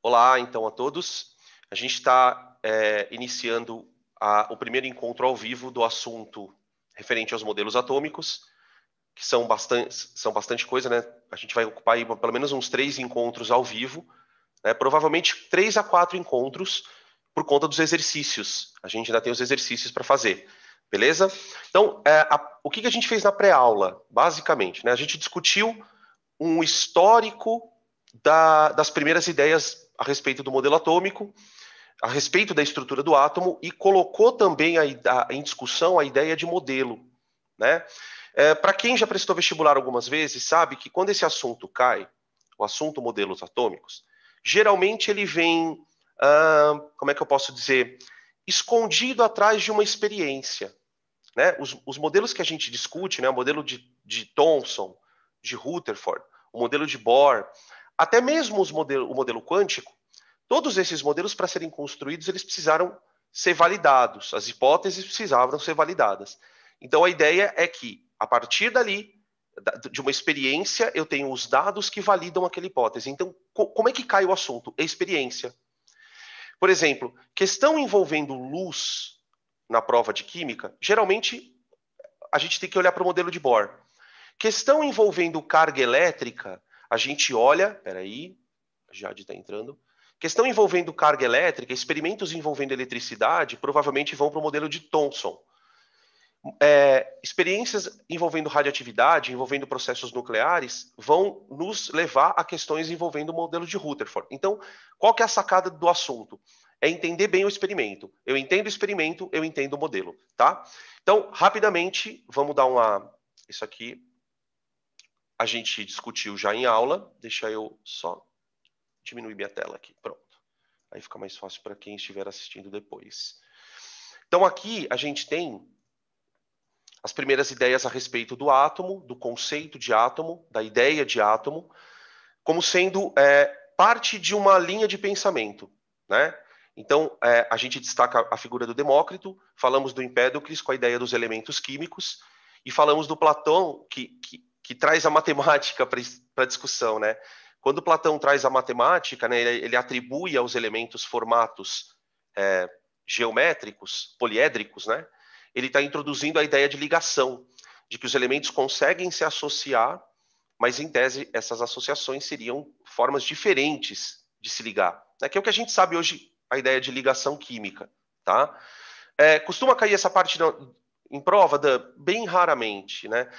Olá, então, a todos. A gente está iniciando o primeiro encontro ao vivo do assunto referente aos modelos atômicos, que são bastante coisa, né? A gente vai ocupar aí pelo menos uns 3 encontros ao vivo, né? Provavelmente 3 a 4 encontros por conta dos exercícios. A gente ainda tem os exercícios para fazer, beleza? Então, o que a gente fez na pré-aula, basicamente, né? A gente discutiu um histórico das primeiras ideias a respeito do modelo atômico, a respeito da estrutura do átomo, e colocou também em discussão a ideia de modelo, né? Para quem já prestou vestibular algumas vezes, sabe que quando esse assunto cai, o assunto modelos atômicos, geralmente ele vem, como é que eu posso dizer, escondido atrás de uma experiência, né? Os modelos que a gente discute, né? O modelo de Thomson, de Rutherford, o modelo de Bohr, até mesmo o modelo quântico, todos esses modelos, para serem construídos, eles precisaram ser validados, as hipóteses precisavam ser validadas. Então, a ideia é que, a partir dali, de uma experiência, eu tenho os dados que validam aquela hipótese. Então, como é que cai o assunto? É experiência. Por exemplo, questão envolvendo luz na prova de química, geralmente a gente tem que olhar para o modelo de Bohr. Questão envolvendo carga elétrica, a gente olha, peraí, a Jade está entrando. Questão envolvendo carga elétrica, experimentos envolvendo eletricidade, provavelmente vão para o modelo de Thomson. Experiências envolvendo radioatividade, envolvendo processos nucleares, vão nos levar a questões envolvendo o modelo de Rutherford. Então, qual que é a sacada do assunto? É entender bem o experimento. Eu entendo o experimento, eu entendo o modelo, tá? Então, rapidamente, vamos dar isso aqui a gente discutiu já em aula. Deixa eu só diminuir minha tela aqui. Pronto. Aí fica mais fácil para quem estiver assistindo depois. Então, aqui a gente tem as primeiras ideias a respeito do átomo, do conceito de átomo, da ideia de átomo, como sendo parte de uma linha de pensamento, né? Então, a gente destaca a figura do Demócrito, falamos do Empédocles com a ideia dos elementos químicos, e falamos do Platão, que traz a matemática para a discussão, né? Quando Platão traz a matemática, né, ele atribui aos elementos formatos geométricos, poliédricos, né? Ele está introduzindo a ideia de ligação, de que os elementos conseguem se associar, mas em tese essas associações seriam formas diferentes de se ligar, né? Que é o que a gente sabe hoje, a ideia de ligação química, tá? Costuma cair essa parte em prova, bem raramente, né?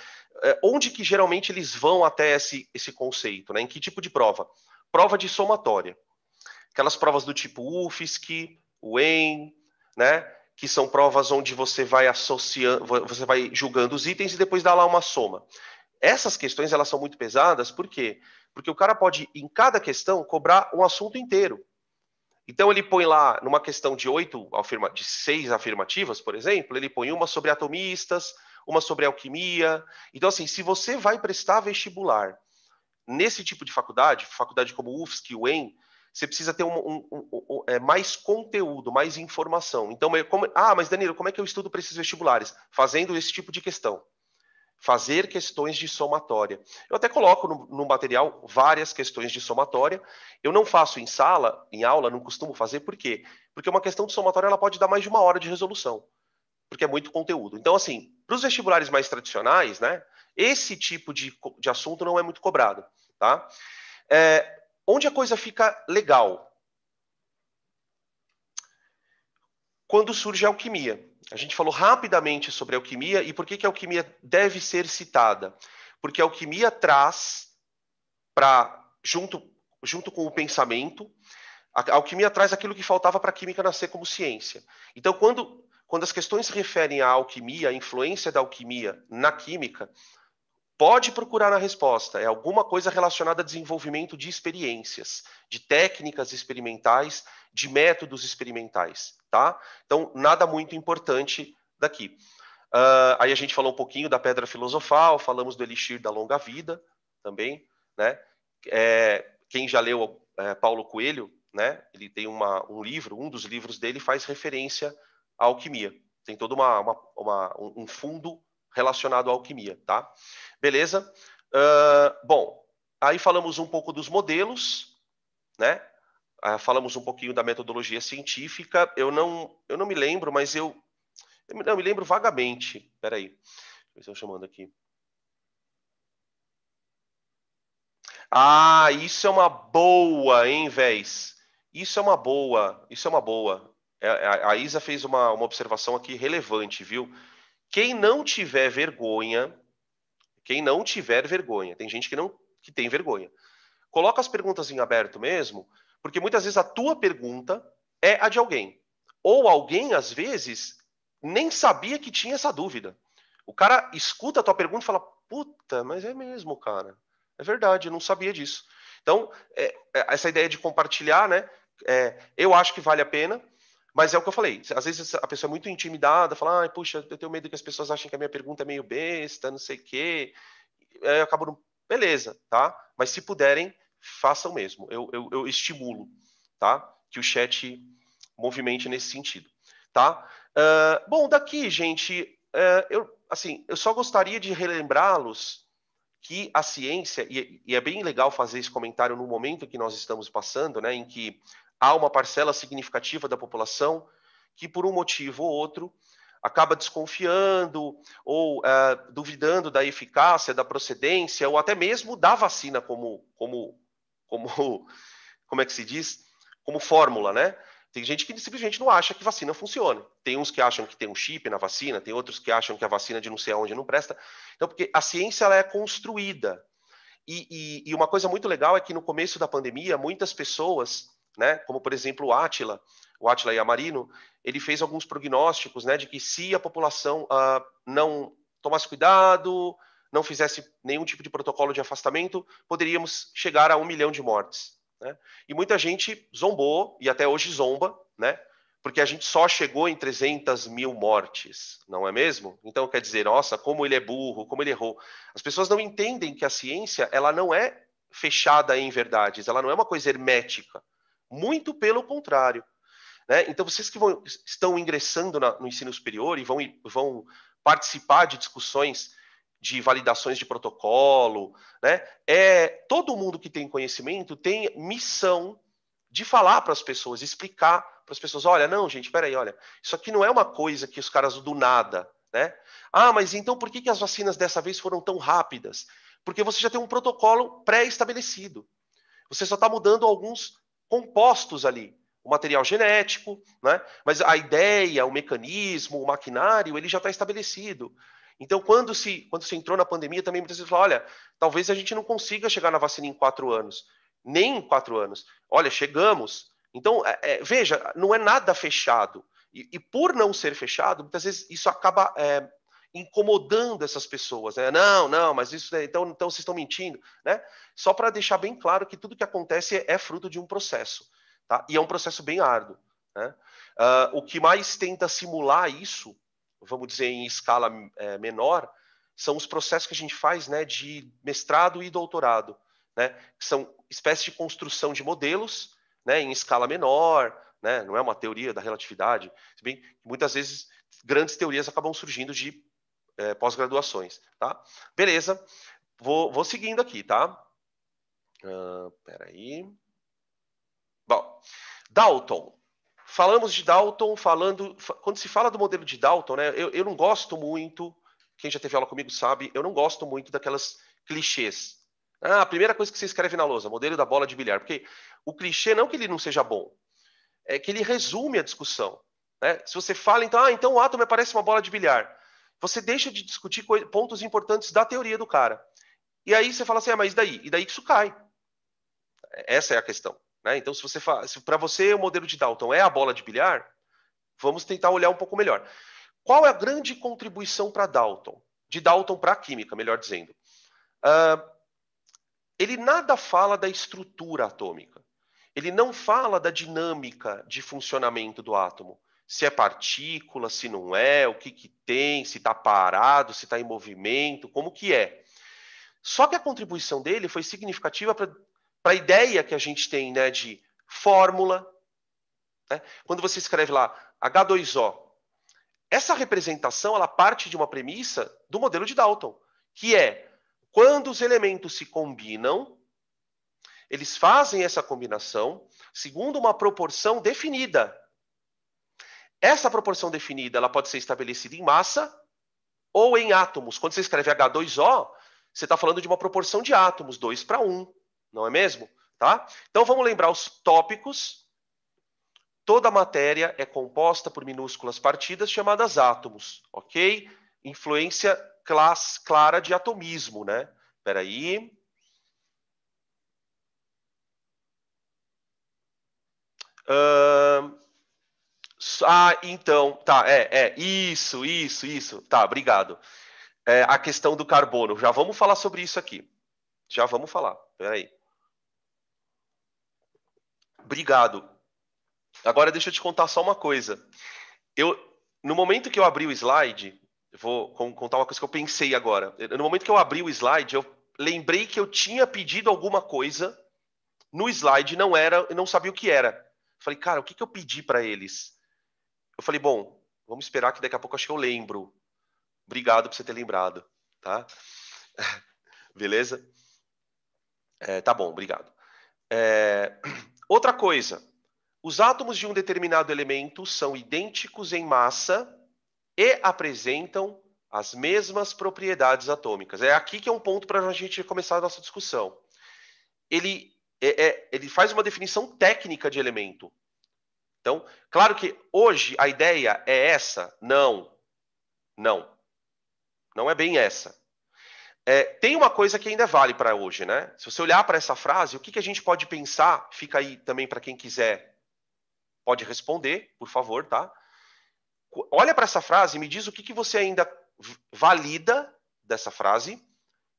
Onde que geralmente eles vão até esse conceito, né? Em que tipo de prova? Prova de somatória. Aquelas provas do tipo UFSC, UEM, né? Que são provas onde você vai associando, você vai julgando os itens e depois dá lá uma soma. Essas questões, elas são muito pesadas, por quê? Porque o cara pode, em cada questão, cobrar um assunto inteiro. Então, ele põe lá, numa questão de 6 afirmativas, por exemplo, ele põe uma sobre atomistas, uma sobre alquimia. Então, assim, se você vai prestar vestibular nesse tipo de faculdade como UFSC, UEM, você precisa ter mais conteúdo, mais informação. Então, mas Danilo, como é que eu estudo para esses vestibulares? Fazendo esse tipo de questão. Fazer questões de somatória. Eu até coloco no material várias questões de somatória. Eu não faço em aula, não costumo fazer, por quê? Porque uma questão de somatória ela pode dar mais de 1 hora de resolução, porque é muito conteúdo. Então, assim, para os vestibulares mais tradicionais, né, esse tipo de assunto não é muito cobrado, tá? Onde a coisa fica legal? Quando surge a alquimia. A gente falou rapidamente sobre a alquimia e por que a alquimia deve ser citada. Porque a alquimia traz junto com o pensamento, a alquimia traz aquilo que faltava para a química nascer como ciência. Então, quando as questões se referem à alquimia, à influência da alquimia na química, pode procurar na resposta. É alguma coisa relacionada a desenvolvimento de experiências, de técnicas experimentais, de métodos experimentais, tá? Então, nada muito importante daqui. Aí a gente falou um pouquinho da pedra filosofal, falamos do elixir da longa vida também, né? Quem já leu Paulo Coelho, né? Ele tem um livro, um dos livros dele faz referência à alquimia. Tem todo um fundo relacionado à alquimia, tá? Beleza? Bom, aí falamos um pouco dos modelos, né? falamos um pouquinho da metodologia científica. Eu não me lembro, mas eu me lembro vagamente. Espera aí, estou chamando aqui. Ah, isso é uma boa, hein, véis? Isso é uma boa, isso é uma boa. A Isa fez uma observação aqui relevante, viu? Quem não tiver vergonha, tem gente que tem vergonha. Coloca as perguntas em aberto mesmo, porque muitas vezes a tua pergunta é a de alguém. Ou alguém, às vezes, nem sabia que tinha essa dúvida. O cara escuta a tua pergunta e fala, puta, mas é mesmo, cara. É verdade, eu não sabia disso. Então, essa ideia de compartilhar, né? Eu acho que vale a pena, mas é o que eu falei. Às vezes a pessoa é muito intimidada, fala, ai, puxa, eu tenho medo que as pessoas achem que a minha pergunta é meio besta, não sei o quê. Eu acabo não... Beleza, tá? Mas se puderem, façam mesmo. Eu estimulo, tá? Que o chat movimente nesse sentido, tá? Bom, daqui, gente, eu só gostaria de relembrá-los que a ciência, e é bem legal fazer esse comentário no momento que nós estamos passando, né, em que há uma parcela significativa da população que, por um motivo ou outro, acaba desconfiando ou duvidando da eficácia, da procedência, ou até mesmo da vacina como é que se diz? Como fórmula, né? Tem gente que simplesmente não acha que vacina funciona. Tem uns que acham que tem um chip na vacina, tem outros que acham que a vacina de não sei aonde não presta. Então, porque a ciência ela é construída. E uma coisa muito legal é que no começo da pandemia, muitas pessoas, né, como por exemplo o Átila Yamarino, ele fez alguns prognósticos, né, de que se a população não tomasse cuidado, não fizesse nenhum tipo de protocolo de afastamento, poderíamos chegar a 1 milhão de mortes. Né? E muita gente zombou, e até hoje zomba, né? Porque a gente só chegou em 300 mil mortes, não é mesmo? Então quer dizer, nossa, como ele é burro, como ele errou. As pessoas não entendem que a ciência ela não é fechada em verdades, ela não é uma coisa hermética. Muito pelo contrário. Né? Então vocês que estão ingressando no ensino superior e vão participar de discussões de validações de protocolo, né? Todo mundo que tem conhecimento tem missão de falar para as pessoas, explicar para as pessoas, olha, não, gente, peraí, olha, isso aqui não é uma coisa que os caras do nada, né? Ah, mas então por que as vacinas dessa vez foram tão rápidas? Porque você já tem um protocolo pré-estabelecido. Você só está mudando alguns compostos ali, o material genético, né? Mas a ideia, o mecanismo, o maquinário, ele já está estabelecido. Então, quando se entrou na pandemia, também muitas vezes falou, olha, talvez a gente não consiga chegar na vacina em 4 anos. Nem em 4 anos. Olha, chegamos. Então, veja, não é nada fechado. E por não ser fechado, muitas vezes isso acaba incomodando essas pessoas. Né? Não, mas isso então vocês estão mentindo. Né? Só para deixar bem claro que tudo que acontece é fruto de um processo. Tá? E é um processo bem árduo. Né? O que mais tenta simular isso, vamos dizer, em escala menor, são os processos que a gente faz, né, de mestrado e doutorado, né, que são espécies de construção de modelos, né, em escala menor, né, não é uma teoria da relatividade, se bem que muitas vezes grandes teorias acabam surgindo de pós-graduações, tá? Beleza, vou seguindo aqui, tá? Peraí. Bom, Dalton. Falamos de Dalton, quando se fala do modelo de Dalton, né, eu não gosto muito, quem já teve aula comigo sabe, eu não gosto muito daquelas clichês. A primeira coisa que você escreve na lousa, modelo da bola de bilhar, porque o clichê não que ele não seja bom, é que ele resume a discussão. Né? Se você fala, então o átomo parece uma bola de bilhar, você deixa de discutir pontos importantes da teoria do cara. E aí você fala assim, mas e daí? E daí que isso cai. Essa é a questão. Né? Então, se para você o modelo de Dalton é a bola de bilhar, vamos tentar olhar um pouco melhor. Qual é a grande contribuição para Dalton? De Dalton para a química, melhor dizendo. Ele nada fala da estrutura atômica. Ele não fala da dinâmica de funcionamento do átomo. Se é partícula, se não é, o que tem, se está parado, se está em movimento, como que é. Só que a contribuição dele foi significativa para a ideia que a gente tem, né, de fórmula. Né? Quando você escreve lá H2O, essa representação ela parte de uma premissa do modelo de Dalton, que é quando os elementos se combinam, eles fazem essa combinação segundo uma proporção definida. Essa proporção definida ela pode ser estabelecida em massa ou em átomos. Quando você escreve H2O, você está falando de uma proporção de átomos, 2:1, não é mesmo? Tá? Então vamos lembrar os tópicos. Toda matéria é composta por minúsculas partidas chamadas átomos, ok? Influência clara de atomismo, né? Espera aí. Então, tá, isso. Tá, obrigado. A questão do carbono, já vamos falar sobre isso aqui. Já vamos falar, peraí. Obrigado. Agora deixa eu te contar só uma coisa. No momento que eu abri o slide, eu vou contar uma coisa que eu pensei agora. No momento que eu abri o slide, eu lembrei que eu tinha pedido alguma coisa no slide, não era, eu não sabia o que era. Falei, cara, o que eu pedi para eles? Eu falei, bom, vamos esperar que daqui a pouco acho que eu lembro. Obrigado por você ter lembrado, tá? Beleza? Tá bom, obrigado. Outra coisa, os átomos de um determinado elemento são idênticos em massa e apresentam as mesmas propriedades atômicas. É aqui que é um ponto para a gente começar a nossa discussão. Ele faz uma definição técnica de elemento. Então, claro que hoje a ideia é essa? Não. Não é bem essa. Tem uma coisa que ainda vale para hoje, né? Se você olhar para essa frase, o que a gente pode pensar? Fica aí também para quem quiser, pode responder, por favor, tá? Olha para essa frase e me diz o que você ainda valida dessa frase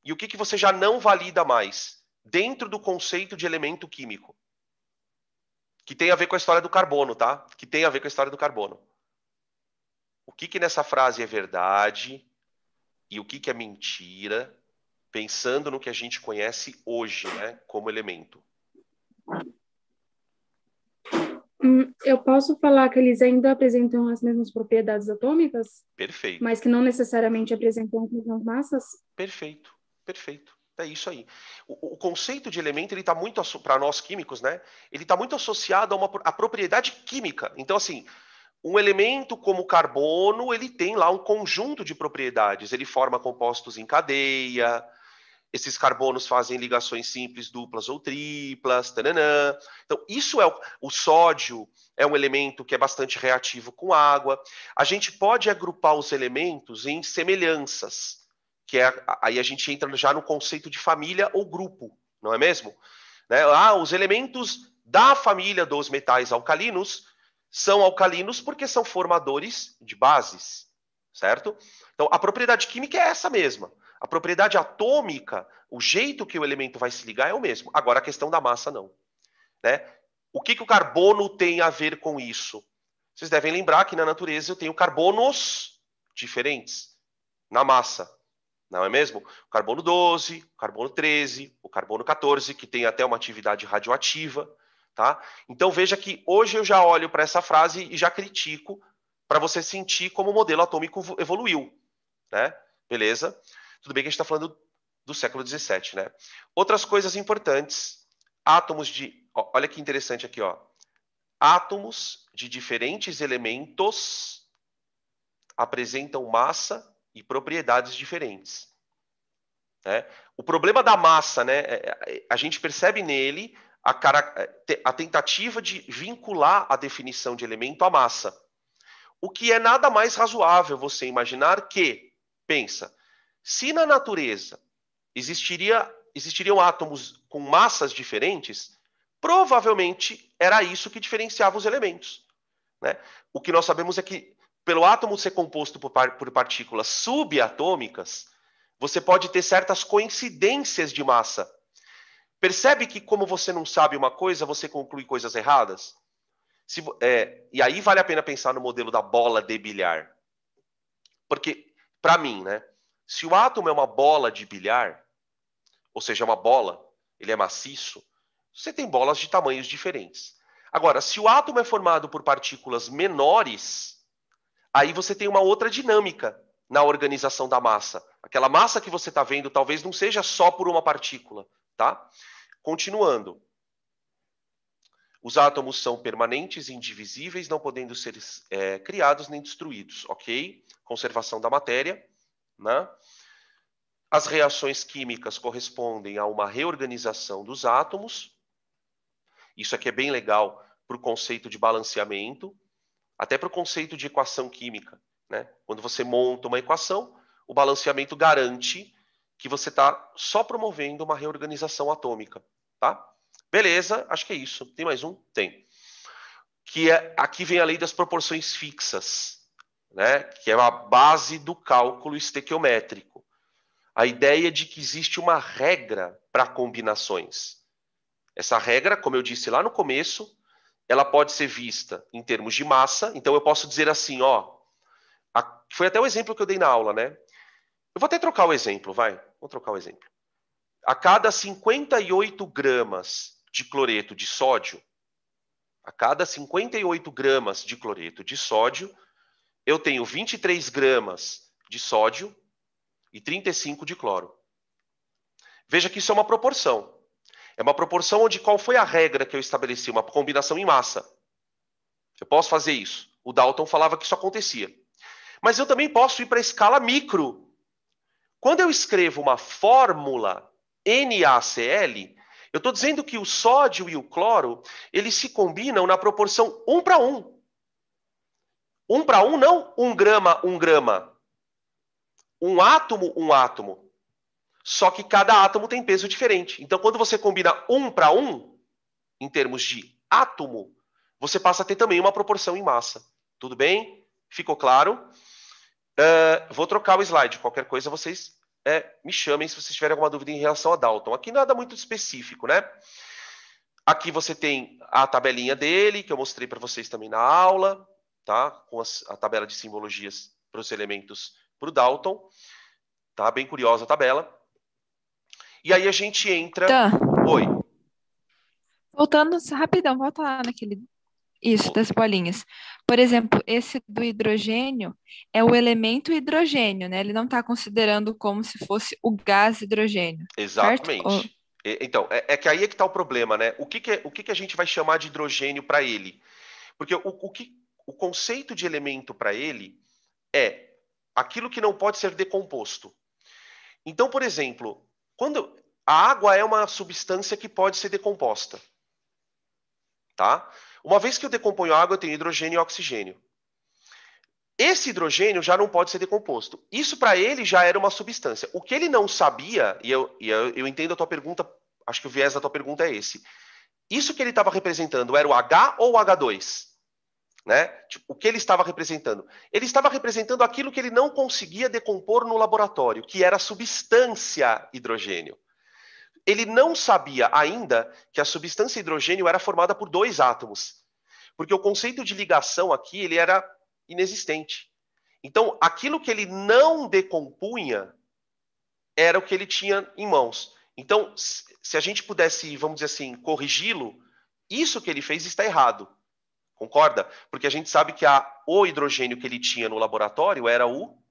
e o que você já não valida mais dentro do conceito de elemento químico. Que tem a ver com a história do carbono, tá? Que tem a ver com a história do carbono. O que nessa frase é verdade e o que é mentira, pensando no que a gente conhece hoje, né, como elemento. Eu posso falar que eles ainda apresentam as mesmas propriedades atômicas? Perfeito. Mas que não necessariamente apresentam as mesmas massas? Perfeito. É isso aí. O conceito de elemento, ele está muito, para nós químicos, né? Ele está muito associado a propriedade química. Então, assim, um elemento como o carbono, ele tem lá um conjunto de propriedades. Ele forma compostos em cadeia. Esses carbonos fazem ligações simples, duplas ou triplas. Tananã. Então, isso é o sódio é um elemento que é bastante reativo com água. A gente pode agrupar os elementos em semelhanças, que aí a gente entra já no conceito de família ou grupo, não é mesmo? Né? Os elementos da família dos metais alcalinos são alcalinos porque são formadores de bases, certo? Então, a propriedade química é essa mesma. A propriedade atômica, o jeito que o elemento vai se ligar é o mesmo. Agora, a questão da massa, não. Né? O que o carbono tem a ver com isso? Vocês devem lembrar que na natureza eu tenho carbonos diferentes na massa. Não é mesmo? O carbono 12, o carbono 13, o carbono 14, que tem até uma atividade radioativa. Tá? Então veja que hoje eu já olho para essa frase e já critico para você sentir como o modelo atômico evoluiu. Né? Beleza? Tudo bem que a gente está falando do século XVII. Né? Outras coisas importantes. Átomos de... olha que interessante aqui. Átomos de diferentes elementos apresentam massa e propriedades diferentes. Né? O problema da massa, né, a gente percebe nele a tentativa de vincular a definição de elemento à massa. O que é nada mais razoável você imaginar que, pensa, se na natureza existiriam átomos com massas diferentes, provavelmente era isso que diferenciava os elementos. Né? O que nós sabemos é que, pelo átomo ser composto por partículas subatômicas, você pode ter certas coincidências de massa. Percebe que, como você não sabe uma coisa, você conclui coisas erradas? E aí vale a pena pensar no modelo da bola de bilhar. Porque, para mim, né, se o átomo é uma bola de bilhar, ou seja, uma bola, ele é maciço, você tem bolas de tamanhos diferentes. Agora, se o átomo é formado por partículas menores, aí você tem uma outra dinâmica na organização da massa. Aquela massa que você está vendo talvez não seja só por uma partícula, tá? Continuando. Os átomos são permanentes e indivisíveis, não podendo ser criados nem destruídos, ok? Conservação da matéria, né? As reações químicas correspondem a uma reorganização dos átomos. Isso aqui é bem legal para o conceito de balanceamento, até para o conceito de equação química, né? Quando você monta uma equação, o balanceamento garante que você está só promovendo uma reorganização atômica, tá? Beleza, acho que é isso. Tem mais um? Tem. Aqui vem a lei das proporções fixas, né? Que é a base do cálculo estequiométrico. A ideia de que existe uma regra para combinações. Essa regra, como eu disse lá no começo, ela pode ser vista em termos de massa. Então eu posso dizer assim, ó, foi até o exemplo que eu dei na aula, né? Eu vou até trocar o exemplo, vai. Vou trocar o exemplo. A cada 58 gramas de cloreto de sódio, a cada 58 gramas de cloreto de sódio, eu tenho 23 gramas de sódio e 35 de cloro. Veja que isso é uma proporção. É uma proporção onde qual foi a regra que eu estabeleci? Uma combinação em massa. Eu posso fazer isso. O Dalton falava que isso acontecia. Mas eu também posso ir para a escala micro. Quando eu escrevo uma fórmula NaCl, eu estou dizendo que o sódio e o cloro, eles se combinam na proporção 1 para 1. 1 para 1 não 1 grama, 1 grama. Um átomo, um átomo. Só que cada átomo tem peso diferente. Então, quando você combina 1 para 1, em termos de átomo, você passa a ter também uma proporção em massa. Tudo bem? Ficou claro? Vou trocar o slide. Qualquer coisa, vocês me chamem se vocês tiverem alguma dúvida em relação a Dalton. Aqui nada muito específico, né? Aqui você tem a tabelinha dele, que eu mostrei para vocês também na aula, tá? Com a tabela de simbologias para os elementos para o Dalton. Tá? Bem curiosa a tabela. E aí a gente entra... Tá. Oi. Voltando rapidão, volta lá naquele... Isso, das bolinhas. Por exemplo, esse do hidrogênio é o elemento hidrogênio, né? Ele não está considerando como se fosse o gás hidrogênio. Exatamente. Certo? Então, é que aí é que está o problema, né? O que a gente vai chamar de hidrogênio para ele? Porque o conceito de elemento para ele é aquilo que não pode ser decomposto. Então, por exemplo, quando a água é uma substância que pode ser decomposta, tá? Uma vez que eu decomponho a água, eu tenho hidrogênio e oxigênio. Esse hidrogênio já não pode ser decomposto. Isso para ele já era uma substância. O que ele não sabia, e eu entendo a tua pergunta, acho que o viés da tua pergunta é esse. Isso que ele estava representando era o H ou o H2? Né? Tipo, o que ele estava representando? Ele estava representando aquilo que ele não conseguia decompor no laboratório, que era a substância hidrogênio. Ele não sabia ainda que a substância hidrogênio era formada por 2 átomos. Porque o conceito de ligação aqui ele era inexistente. Então, aquilo que ele não decompunha era o que ele tinha em mãos. Então, se a gente pudesse, vamos dizer assim, corrigi-lo, isso que ele fez está errado. Concorda? Porque a gente sabe que o hidrogênio que ele tinha no laboratório era o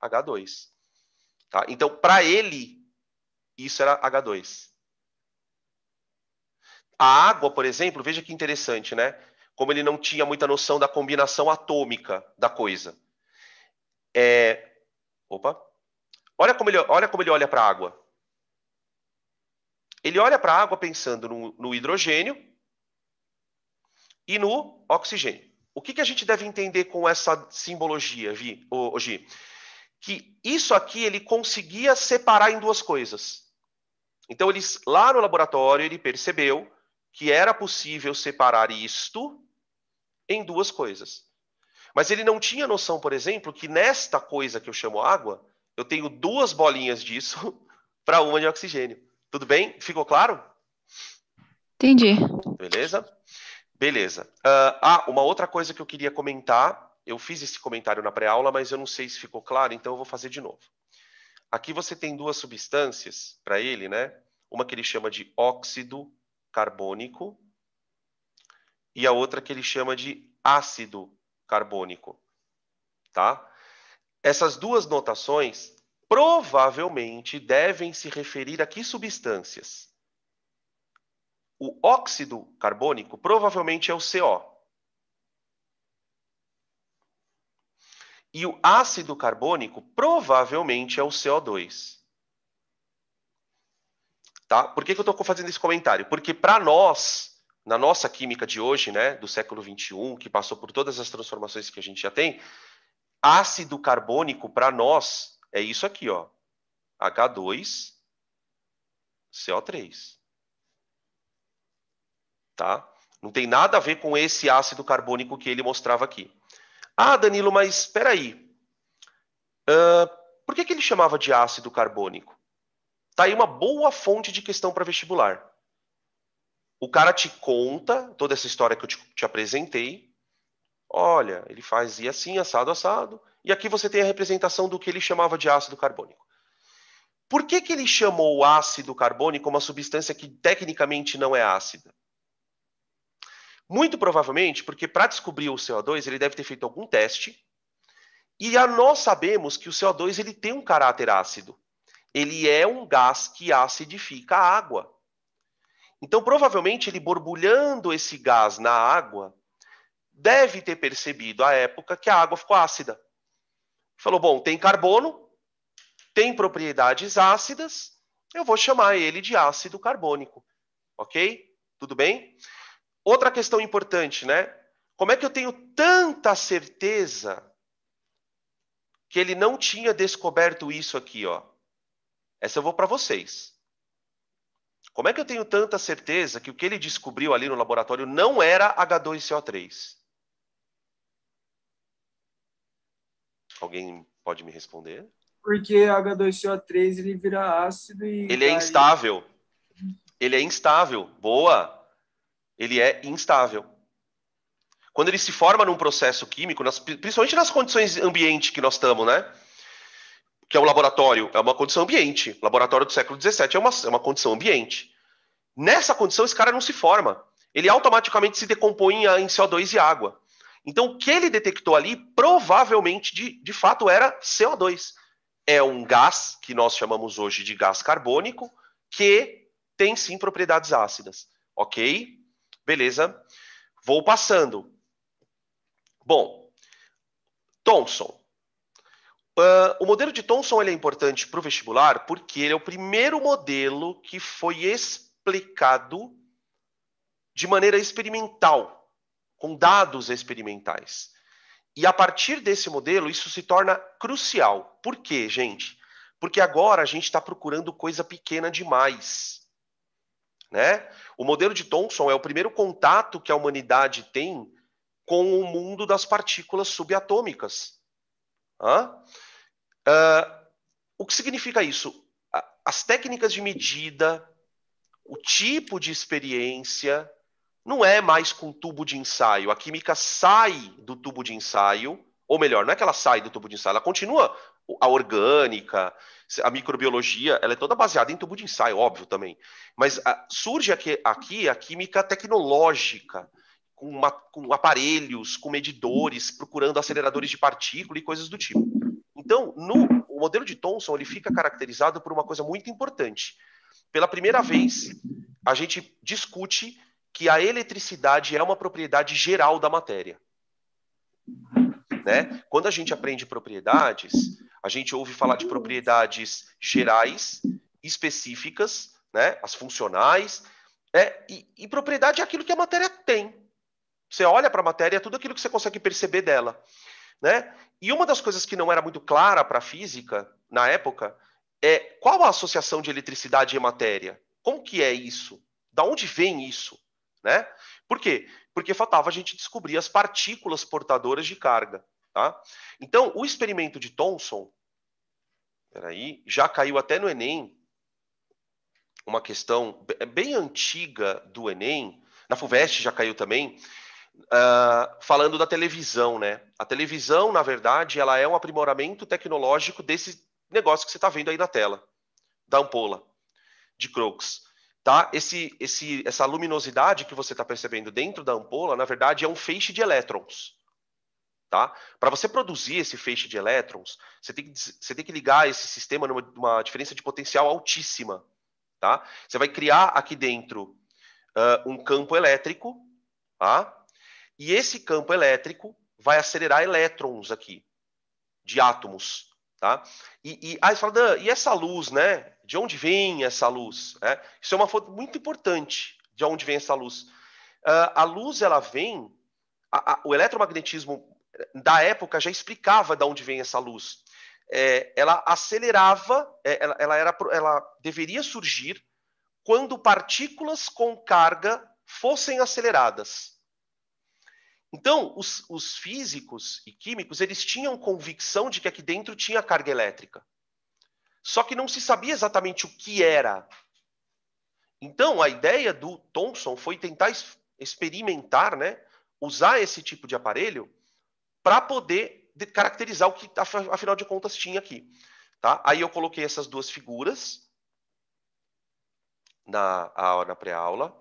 H2. Tá? Então, para ele, isso era H2. A água, por exemplo, veja que interessante, né? Como ele não tinha muita noção da combinação atômica da coisa. Opa! Olha como ele olha para a água. Ele olha para a água pensando no hidrogênio e no oxigênio. O que a gente deve entender com essa simbologia, Gi? Que isso aqui ele conseguia separar em 2 coisas. Então, lá no laboratório, ele percebeu que era possível separar isto em 2 coisas. Mas ele não tinha noção, por exemplo, que nesta coisa que eu chamo água, eu tenho 2 bolinhas disso para uma de oxigênio. Tudo bem? Ficou claro? Entendi. Beleza? Beleza. Uma outra coisa que eu queria comentar, eu fiz esse comentário na pré-aula, mas eu não sei se ficou claro, então eu vou fazer de novo. Aqui você tem 2 substâncias para ele, né? Uma que ele chama de óxido carbônico e a outra que ele chama de ácido carbônico, tá? Essas 2 notações provavelmente devem se referir a que substâncias? o óxido carbônico provavelmente é o CO. E o ácido carbônico provavelmente é o CO2. Tá? Por que eu estou fazendo esse comentário? Porque para nós, na nossa química de hoje, né, do século XXI, que passou por todas as transformações que a gente já tem, ácido carbônico para nós é isso aqui, ó, H2CO3. Tá? Não tem nada a ver com esse ácido carbônico que ele mostrava aqui. Ah, Danilo, mas espera aí. Por que ele chamava de ácido carbônico? Tá aí uma boa fonte de questão para vestibular. O cara te conta toda essa história que eu te apresentei. Olha, ele fazia assim, assado, assado. E aqui você tem a representação do que ele chamava de ácido carbônico. Por que ele chamou o ácido carbônico uma substância que tecnicamente não é ácida? Muito provavelmente porque para descobrir o CO2 ele deve ter feito algum teste. E nós sabemos que o CO2 ele tem um caráter ácido. Ele é um gás que acidifica a água. Então, provavelmente, ele borbulhando esse gás na água, deve ter percebido à época que a água ficou ácida. Falou, bom, tem carbono, tem propriedades ácidas, eu vou chamar ele de ácido carbônico. Ok? Tudo bem? Outra questão importante, né? Como é que eu tenho tanta certeza que ele não tinha descoberto isso aqui, ó? Essa eu vou para vocês. Como é que eu tenho tanta certeza que o que ele descobriu ali no laboratório não era H2CO3? Alguém pode me responder? Porque H2CO3 ele vira ácido e... Ele é instável. Ele é instável. Boa. Ele é instável. Quando ele se forma num processo químico, principalmente nas condições ambiente que nós estamos, né? Que é um laboratório, é uma condição ambiente. Laboratório do século XVII é uma condição ambiente. Nessa condição, esse cara não se forma. Ele automaticamente se decompõe em CO2 e água. Então, o que ele detectou ali, provavelmente, de fato, era CO2. É um gás, que nós chamamos hoje de gás carbônico, que tem, sim, propriedades ácidas. Ok? Beleza. Vou passando. Bom, Thomson. O modelo de Thomson ele é importante para o vestibular porque ele é o primeiro modelo que foi explicado de maneira experimental, com dados experimentais. E a partir desse modelo, isso se torna crucial. Por quê, gente? Porque agora a gente está procurando coisa pequena demais. Né? O modelo de Thomson é o primeiro contato que a humanidade tem com o mundo das partículas subatômicas. O que significa isso? As técnicas de medida, o tipo de experiência, não é mais com tubo de ensaio. A química sai do tubo de ensaio, ou melhor, não é que ela sai do tubo de ensaio, ela continua. A orgânica, a microbiologia, ela é toda baseada em tubo de ensaio, óbvio também. Mas surge aqui a química tecnológica, com aparelhos, com medidores, procurando aceleradores de partícula e coisas do tipo. Então, o modelo de Thomson ele fica caracterizado por uma coisa muito importante. Pela primeira vez, a gente discute que a eletricidade é uma propriedade geral da matéria. Né? Quando a gente aprende propriedades, a gente ouve falar de propriedades gerais, específicas, né? As funcionais, e propriedade é aquilo que a matéria tem. Você olha para a matéria, é tudo aquilo que você consegue perceber dela. Né? E uma das coisas que não era muito clara para a física, na época, é qual a associação de eletricidade e matéria? Como que é isso? Da onde vem isso? Né? Por quê? Porque faltava a gente descobrir as partículas portadoras de carga. Tá? Então, o experimento de Thomson, já caiu até no Enem, uma questão bem antiga do Enem, na FUVEST já caiu também, falando da televisão, né? A televisão, na verdade, ela é um aprimoramento tecnológico desse negócio que você está vendo aí na tela, da ampola de Crookes. Tá? Essa luminosidade que você está percebendo dentro da ampola, na verdade, é um feixe de elétrons. Tá? Para você produzir esse feixe de elétrons, você tem que ligar esse sistema numa diferença de potencial altíssima. Tá? Você vai criar aqui dentro um campo elétrico, tá? E esse campo elétrico vai acelerar elétrons aqui, de átomos, tá? Aí você fala, Dan, e essa luz, né? De onde vem essa luz? Isso é uma fonte muito importante, de onde vem essa luz. A luz, ela vem... o eletromagnetismo da época já explicava de onde vem essa luz. Ela acelerava, ela deveria surgir quando partículas com carga fossem aceleradas. Então, os físicos e químicos, eles tinham convicção de que aqui dentro tinha carga elétrica. Só que não se sabia exatamente o que era. Então, a ideia do Thomson foi tentar experimentar, né, usar esse tipo de aparelho para poder caracterizar o que, afinal de contas, tinha aqui. Tá? Aí eu coloquei essas duas figuras na pré-aula.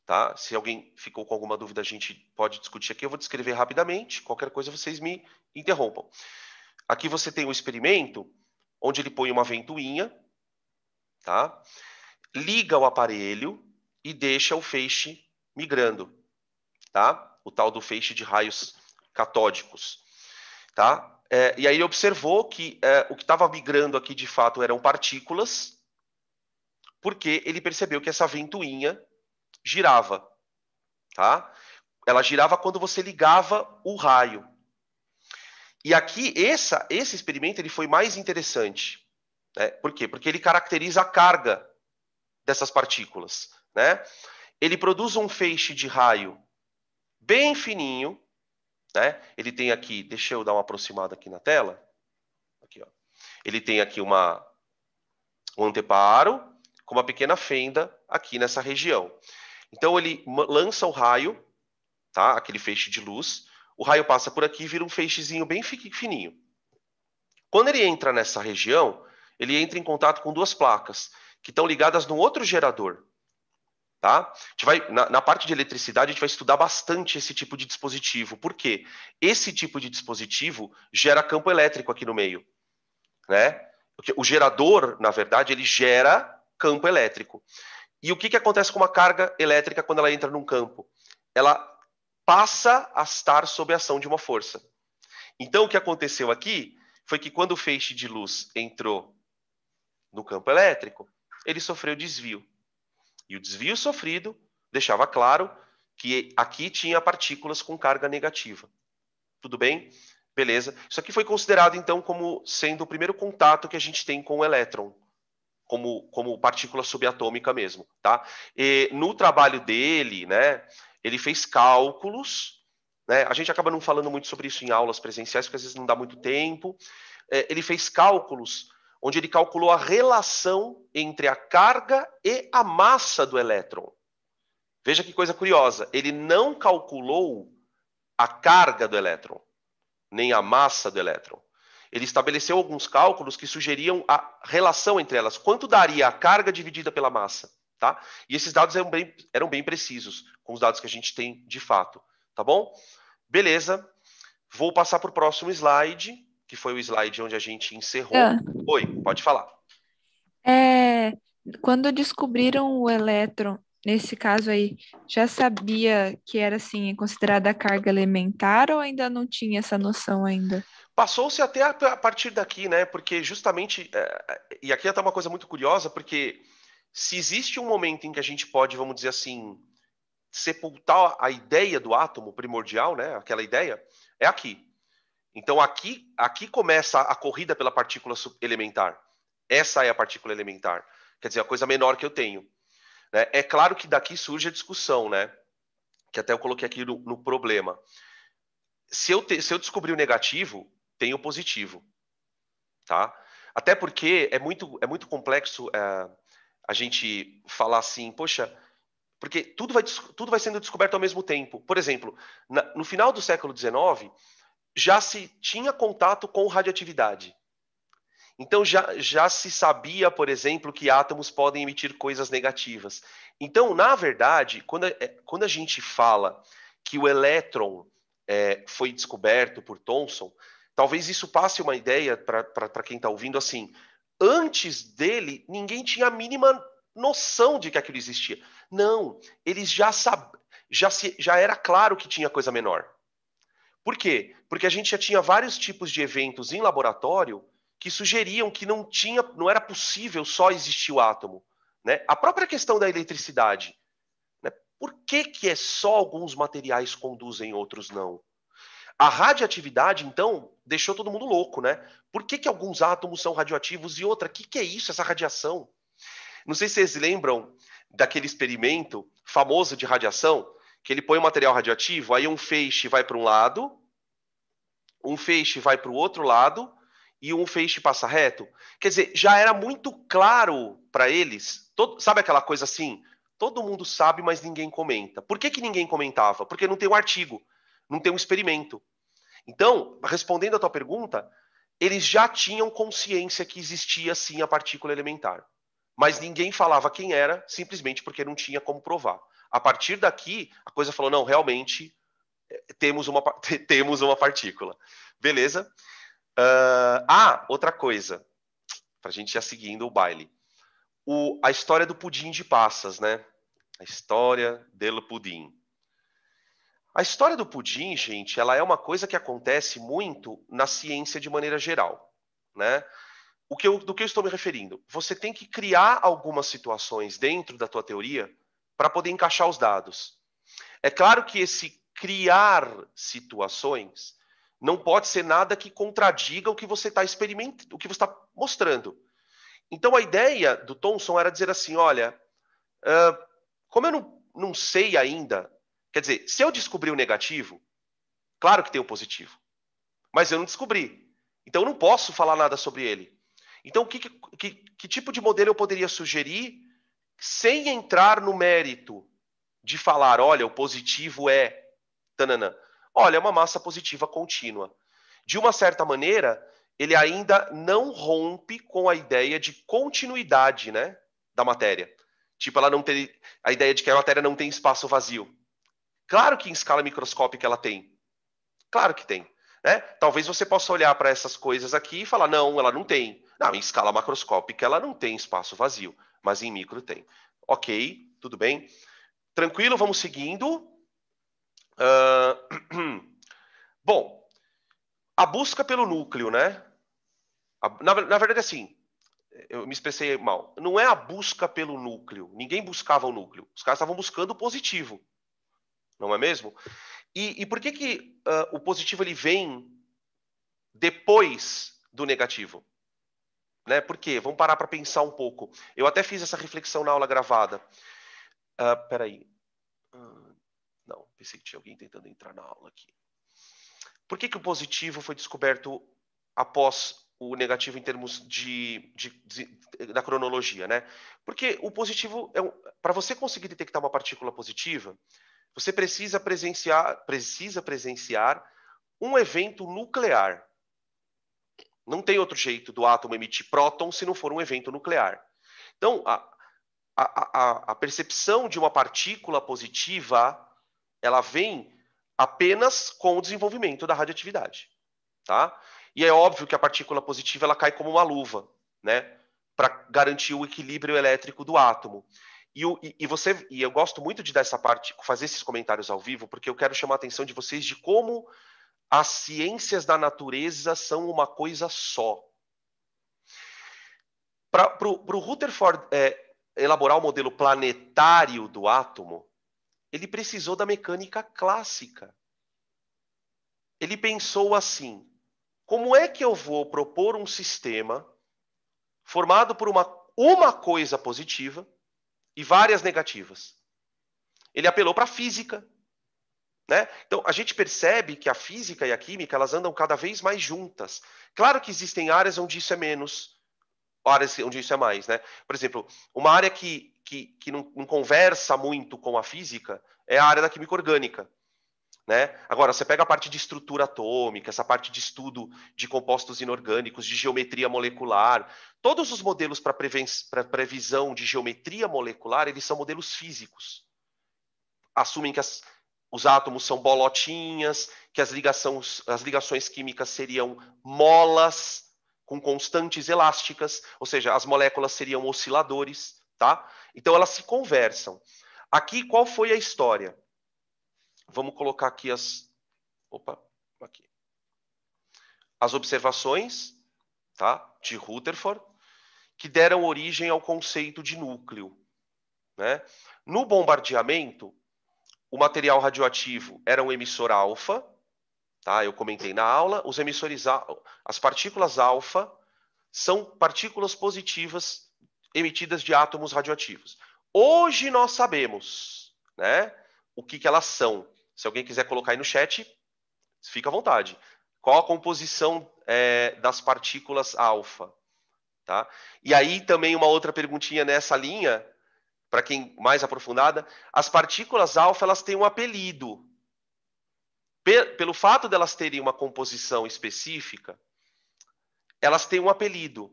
Tá? Se alguém ficou com alguma dúvida, a gente pode discutir aqui. Eu vou descrever rapidamente. Qualquer coisa, vocês me interrompam. Aqui você tem o experimento, onde ele põe uma ventoinha, tá? Liga o aparelho e deixa o feixe migrando. Tá? O tal do feixe de raios catódicos. Tá? E aí ele observou que o que estava migrando aqui, de fato, eram partículas, porque ele percebeu que essa ventoinha girava. Tá? Ela girava quando você ligava o raio. E aqui, esse experimento ele foi mais interessante. Né? Por quê? Porque ele caracteriza a carga dessas partículas. Né? Ele produz um feixe de raio bem fininho. Né? Ele tem aqui, deixa eu dar uma aproximada aqui na tela. Aqui, ó. Ele tem aqui um anteparo com uma pequena fenda aqui nessa região. Então ele lança o raio, tá? Aquele feixe de luz. O raio passa por aqui e vira um feixezinho bem fininho. Quando ele entra nessa região, ele entra em contato com duas placas que estão ligadas num outro gerador. Tá? A gente vai, na parte de eletricidade, a gente vai estudar bastante esse tipo de dispositivo. Por quê? Esse tipo de dispositivo gera campo elétrico aqui no meio. Né? Porque o gerador, na verdade, ele gera campo elétrico. E o que acontece com uma carga elétrica quando ela entra num campo? Ela passa a estar sob a ação de uma força. Então, o que aconteceu aqui foi que quando o feixe de luz entrou no campo elétrico, ele sofreu desvio. E o desvio sofrido deixava claro que aqui tinha partículas com carga negativa. Tudo bem? Beleza. Isso aqui foi considerado, então, como sendo o primeiro contato que a gente tem com o elétron, como partícula subatômica mesmo. Tá? E no trabalho dele, né, ele fez cálculos. Né? A gente acaba não falando muito sobre isso em aulas presenciais, porque às vezes não dá muito tempo. Ele fez cálculos onde ele calculou a relação entre a carga e a massa do elétron. Veja que coisa curiosa. Ele não calculou a carga do elétron, nem a massa do elétron. Ele estabeleceu alguns cálculos que sugeriam a relação entre elas. Quanto daria a carga dividida pela massa? Tá? E esses dados eram bem precisos, com os dados que a gente tem de fato. Tá bom? Beleza. Vou passar para o próximo slide, que foi o slide onde a gente encerrou. Oi, pode falar. Quando descobriram o elétron, nesse caso aí, já sabia que era assim, considerada carga elementar ou ainda não tinha essa noção ainda? Passou-se até a partir daqui, né? Porque justamente, e aqui está uma coisa muito curiosa, porque se existe um momento em que a gente pode, vamos dizer assim, sepultar a ideia do átomo primordial, né? Aquela ideia, é aqui. Então aqui começa a corrida pela partícula elementar. Essa é a partícula elementar. Quer dizer, a coisa menor que eu tenho. Né? É claro que daqui surge a discussão, né? Que até eu coloquei aqui no problema. Se eu descobrir o negativo, tem o positivo. Tá? Até porque é muito complexo a gente falar assim, poxa, porque tudo vai sendo descoberto ao mesmo tempo. Por exemplo, no final do século XIX, já se tinha contato com radioatividade. Então, já se sabia, por exemplo, que átomos podem emitir coisas negativas. Então, na verdade, quando a gente fala que o elétron foi descoberto por Thomson, talvez isso passe uma ideia para quem está ouvindo assim. Antes dele, ninguém tinha a mínima noção de que aquilo existia. Não, eles já era claro que tinha coisa menor. Por quê? Porque a gente já tinha vários tipos de eventos em laboratório que sugeriam que não era possível só existir o átomo, né? A própria questão da eletricidade, né? Por que é só alguns materiais conduzem, outros não? A radioatividade, então, deixou todo mundo louco, né? Por que alguns átomos são radioativos e outra? O que é isso, essa radiação? Não sei se vocês lembram daquele experimento famoso de radiação, que ele põe um material radioativo, aí um feixe vai para um lado, um feixe vai para o outro lado e um feixe passa reto. Quer dizer, já era muito claro para eles, sabe aquela coisa assim? Todo mundo sabe, mas ninguém comenta. Por que ninguém comentava? Porque não tem um artigo, não tem um experimento. Então, respondendo a tua pergunta, eles já tinham consciência que existia sim a partícula elementar. Mas ninguém falava quem era, simplesmente porque não tinha como provar. A partir daqui, a coisa falou, não, realmente temos uma partícula. Beleza? Outra coisa, para a gente já seguindo o baile. A história do pudim de passas, né? A história do pudim. A história do pudim, gente, ela é uma coisa que acontece muito na ciência de maneira geral, né? Do que eu estou me referindo? Você tem que criar algumas situações dentro da tua teoria para poder encaixar os dados. É claro que esse criar situações não pode ser nada que contradiga o que você está experimentando, o que você está mostrando. Então a ideia do Thomson era dizer assim, olha, como eu não sei ainda, quer dizer, se eu descobrir o negativo, claro que tem o positivo, mas eu não descobri, então eu não posso falar nada sobre ele. Então que tipo de modelo eu poderia sugerir sem entrar no mérito de falar, olha, o positivo é tananã. Olha, é uma massa positiva contínua. De uma certa maneira, ele ainda não rompe com a ideia de continuidade, né, da matéria. Tipo, ela não tem a ideia de que a matéria não tem espaço vazio. Claro que em escala microscópica ela tem. Claro que tem. Né? Talvez você possa olhar para essas coisas aqui e falar, não, ela não tem. Não, em escala macroscópica ela não tem espaço vazio, mas em micro tem. Ok, tudo bem. Tranquilo, vamos seguindo. Bom, a busca pelo núcleo, né? Na verdade, assim, eu me expressei mal. Não é a busca pelo núcleo. Ninguém buscava o núcleo. Os caras estavam buscando o positivo. Não é mesmo? E por que o positivo ele vem depois do negativo? Né? Por quê? Vamos parar para pensar um pouco. Eu até fiz essa reflexão na aula gravada. Peraí. Não, pensei que tinha alguém tentando entrar na aula aqui. Por que o positivo foi descoberto após o negativo em termos da cronologia, né? Porque o positivo, para você conseguir detectar uma partícula positiva, você precisa presenciar um evento nuclear. Não tem outro jeito do átomo emitir próton se não for um evento nuclear. Então, a percepção de uma partícula positiva, ela vem apenas com o desenvolvimento da radioatividade, tá? E é óbvio que a partícula positiva ela cai como uma luva, né? Para garantir o equilíbrio elétrico do átomo. E eu gosto muito de dar essa parte, fazer esses comentários ao vivo, porque eu quero chamar a atenção de vocês de como as ciências da natureza são uma coisa só. Para o Rutherford elaborar o modelo planetário do átomo, ele precisou da mecânica clássica. Ele pensou assim, como é que eu vou propor um sistema formado por uma coisa positiva e várias negativas? Ele apelou para a física. Né? Então, a gente percebe que a física e a química elas andam cada vez mais juntas. Claro que existem áreas onde isso é menos, áreas onde isso é mais. Né? Por exemplo, uma área que não conversa muito com a física é a área da química orgânica. Né? Agora, você pega a parte de estrutura atômica, essa parte de estudo de compostos inorgânicos, de geometria molecular, todos os modelos para previsão de geometria molecular, eles são modelos físicos. Assumem que os átomos são bolotinhas, que as ligações químicas seriam molas com constantes elásticas, ou seja, as moléculas seriam osciladores. tá? Então elas se conversam. Aqui, qual foi a história? Vamos colocar aqui as observações, tá? De Rutherford, que deram origem ao conceito de núcleo, né? No bombardeamento, o material radioativo era um emissor alfa, tá? Eu comentei na aula, os emissores, as partículas alfa são partículas positivas emitidas de átomos radioativos. Hoje nós sabemos, né, o que elas são. Se alguém quiser colocar aí no chat, fica à vontade. Qual a composição das partículas alfa? Tá? E aí também uma outra perguntinha nessa linha, para quem mais aprofundada, as partículas alfa elas têm um apelido. Pelo fato delas terem uma composição específica, elas têm um apelido.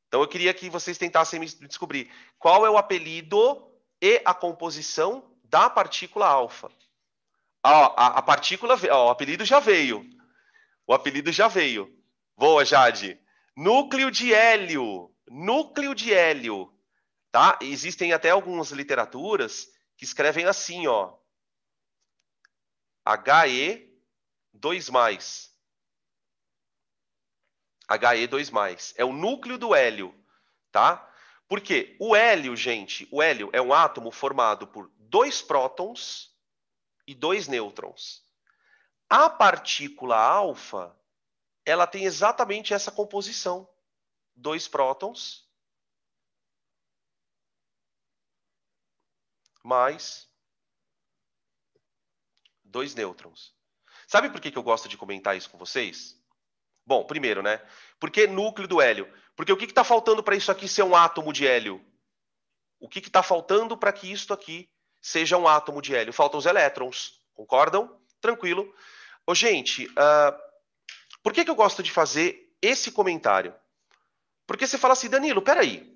Então eu queria que vocês tentassem descobrir qual é o apelido e a composição da partícula alfa. A partícula, o apelido já veio. O apelido já veio. Boa, Jade. Núcleo de hélio. Núcleo de hélio. Tá? Existem até algumas literaturas que escrevem assim, ó. He2+. He2+. É o núcleo do hélio, tá? Por quê? O hélio, gente, o hélio é um átomo formado por 2 prótons e 2 nêutrons. A partícula alfa, ela tem exatamente essa composição. 2 prótons mais 2 nêutrons. Sabe por que eu gosto de comentar isso com vocês? Bom, primeiro, né? Por que núcleo do hélio? Porque o que está faltando para isso aqui ser um átomo de hélio? O que está faltando para que isso aqui seja um átomo de hélio? Faltam os elétrons. Concordam? Tranquilo. Ô, gente, por que eu gosto de fazer esse comentário? Porque você fala assim, Danilo, peraí.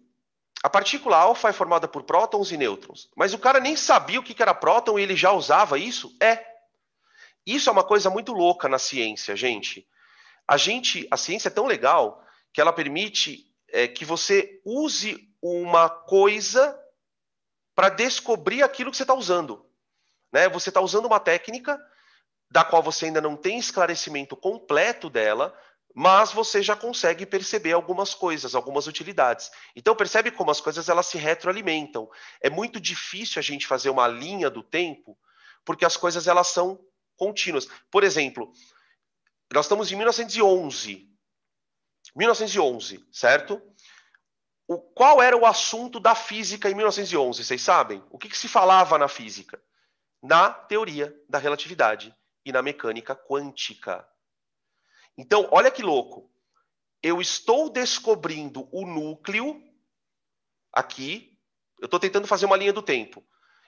A partícula alfa é formada por prótons e nêutrons. Mas o cara nem sabia o que era próton e ele já usava isso? Isso é uma coisa muito louca na ciência, gente. A ciência é tão legal que ela permite que você use uma coisa para descobrir aquilo que você está usando. Né? Você está usando uma técnica da qual você ainda não tem esclarecimento completo dela, mas você já consegue perceber algumas coisas, algumas utilidades. Então, percebe como as coisas elas se retroalimentam. É muito difícil a gente fazer uma linha do tempo, porque as coisas elas são contínuas. Por exemplo, nós estamos em 1911. 1911, certo? Qual era o assunto da física em 1911? Vocês sabem? O que se falava na física? Na teoria da relatividade e na mecânica quântica. Então, olha que louco. Eu estou descobrindo o núcleo aqui. Eu estou tentando fazer uma linha do tempo.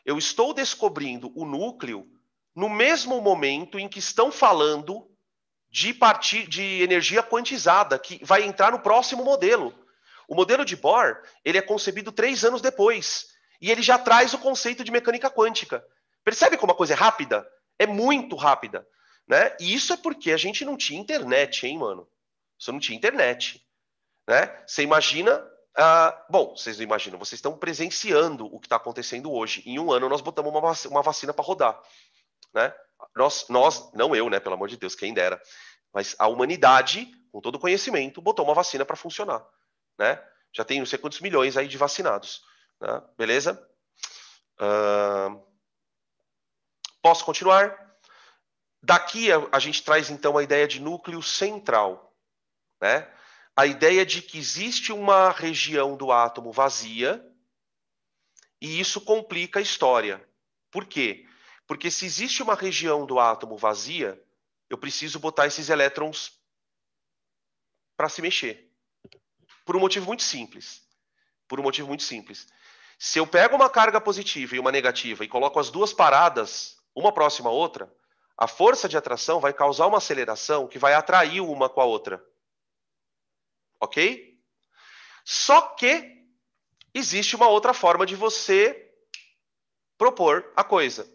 Eu estou descobrindo o núcleo no mesmo momento em que estão falando de energia quantizada, que vai entrar no próximo modelo. O modelo de Bohr, ele é concebido 3 anos depois. E ele já traz o conceito de mecânica quântica. Percebe como a coisa é rápida? É muito rápida. Né? E isso é porque a gente não tinha internet, hein, mano? Você não tinha internet. Né? Você imagina... bom, vocês não imaginam, vocês estão presenciando o que está acontecendo hoje. Em 1 ano, nós botamos uma vacina para rodar. Né? Nós, não eu, né? Pelo amor de Deus, quem dera. Mas a humanidade, com todo o conhecimento, botou uma vacina para funcionar. Né? Já tem não sei quantos milhões aí de vacinados. Né? Beleza? Posso continuar? Daqui a gente traz, então, a ideia de núcleo central. Né? A ideia de que existe uma região do átomo vazia e isso complica a história. Por quê? Porque se existe uma região do átomo vazia, eu preciso botar esses elétrons para se mexer. Por um motivo muito simples. Se eu pego uma carga positiva e uma negativa e coloco as duas paradas, uma próxima à outra, a força de atração vai causar uma aceleração que vai atrair uma com a outra. Ok? Só que existe uma outra forma de você propor a coisa.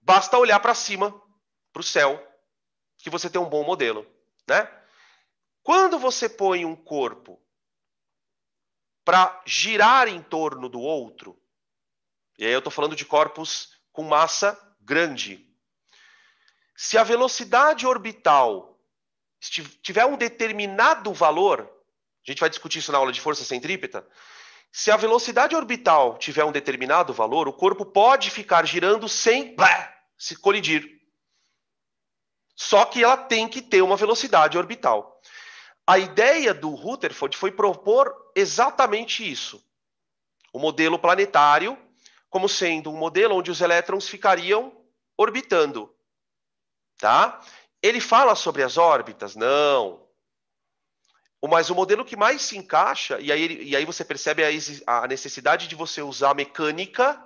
Basta olhar para cima, para o céu, que você tem um bom modelo. Né? Quando você põe um corpo para girar em torno do outro, e aí eu estou falando de corpos com massa grande, se a velocidade orbital tiver um determinado valor, a gente vai discutir isso na aula de força centrípeta, se a velocidade orbital tiver um determinado valor, o corpo pode ficar girando sem se colidir. Só que ela tem que ter uma velocidade orbital. A ideia do Rutherford foi propor exatamente isso. O modelo planetário como sendo um modelo onde os elétrons ficariam orbitando. Tá? Ele fala sobre as órbitas? Não. Mas o modelo que mais se encaixa, e aí você percebe a necessidade de você usar a mecânica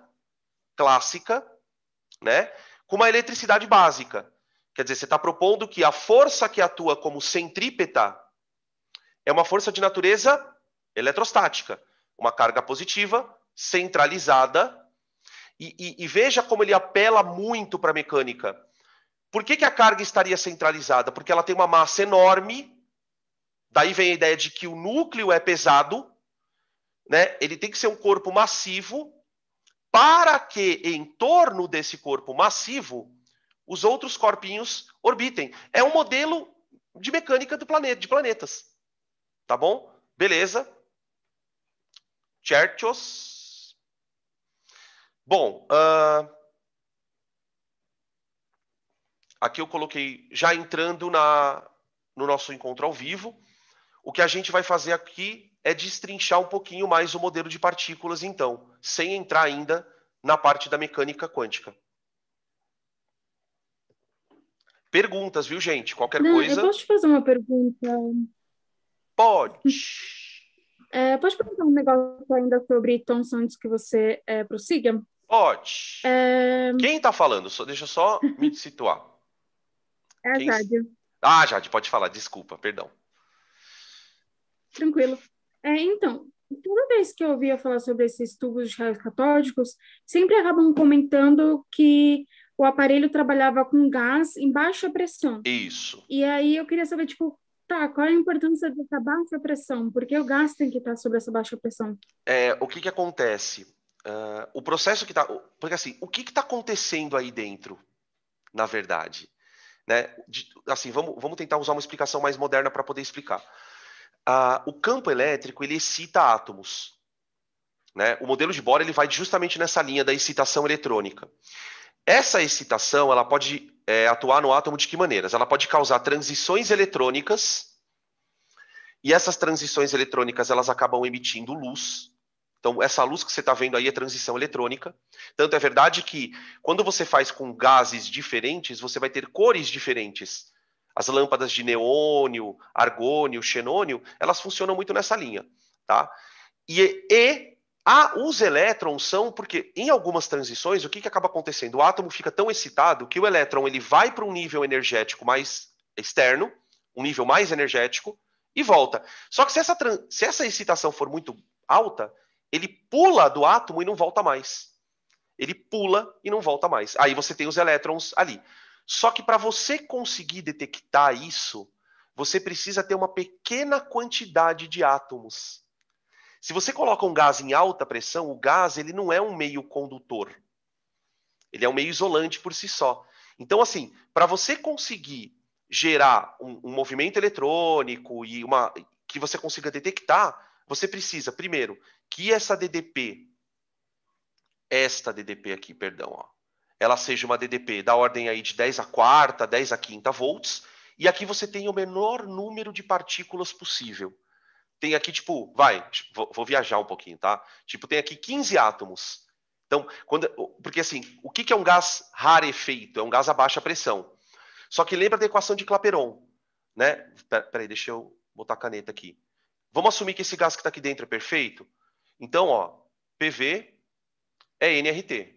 clássica, né, com uma eletricidade básica. Quer dizer, você está propondo que a força que atua como centrípeta é uma força de natureza eletrostática. Uma carga positiva, centralizada. E veja como ele apela muito para a mecânica. Por que a carga estaria centralizada? Porque ela tem uma massa enorme. Daí vem a ideia de que o núcleo é pesado, né? Ele tem que ser um corpo massivo para que em torno desse corpo massivo os outros corpinhos orbitem. É um modelo de mecânica do planeta, de planetas. Tá bom? Beleza. Certos. Bom, aqui eu coloquei, já entrando no nosso encontro ao vivo, o que a gente vai fazer aqui é destrinchar um pouquinho mais o modelo de partículas, então, sem entrar ainda na parte da mecânica quântica. Perguntas, viu, gente? Qualquer coisa... Eu posso te fazer uma pergunta? Pode. Pode perguntar um negócio ainda sobre Thomson antes que você prossiga? Pode. Quem está falando? Deixa eu só me situar. É a Jade. Ah, Jade, pode falar. Desculpa, perdão. Tranquilo. Então, toda vez que eu ouvia falar sobre esses tubos de raios catódicos, sempre acabam comentando que o aparelho trabalhava com gás em baixa pressão. Isso. E aí eu queria saber, tipo, qual é a importância dessa baixa pressão? Por que o gás tem que estar sobre essa baixa pressão? O que acontece? O processo que está... Porque assim, o que está acontecendo aí dentro, na verdade? Né? Assim, vamos tentar usar uma explicação mais moderna para poder explicar. O campo elétrico, ele excita átomos. Né? O modelo de Bohr ele vai justamente nessa linha da excitação eletrônica. Essa excitação ela pode atuar no átomo de que maneiras? Ela pode causar transições eletrônicas, e essas transições eletrônicas elas acabam emitindo luz. Então, essa luz que você está vendo aí é transição eletrônica. Tanto é verdade que, quando você faz com gases diferentes, você vai ter cores diferentes. As lâmpadas de neônio, argônio, xenônio, elas funcionam muito nessa linha. Tá? Os elétrons são, porque em algumas transições, o que acaba acontecendo? O átomo fica tão excitado que o elétron ele vai para um nível energético mais externo, um nível mais energético, e volta. Só que se essa excitação for muito alta, ele pula do átomo e não volta mais. Ele pula e não volta mais. Aí você tem os elétrons ali. Só que para você conseguir detectar isso, você precisa ter uma pequena quantidade de átomos. Se você coloca um gás em alta pressão, o gás ele não é um meio condutor. Ele é um meio isolante por si só. Então, assim, para você conseguir gerar um movimento eletrônico e que você consiga detectar, você precisa, primeiro, que esta DDP aqui, perdão, ó, ela seja uma DDP da ordem aí de 10 a quarta, 10 a quinta volts, e aqui você tem o menor número de partículas possível. Tem aqui, tipo, vou viajar um pouquinho, tá? Tipo, tem aqui 15 átomos. Então, porque assim, o que é um gás rarefeito? É um gás a baixa pressão. Só que lembra da equação de Clapeyron, né? Peraí, deixa eu botar a caneta aqui. Vamos assumir que esse gás que está aqui dentro é perfeito? Então, ó, PV é nRT.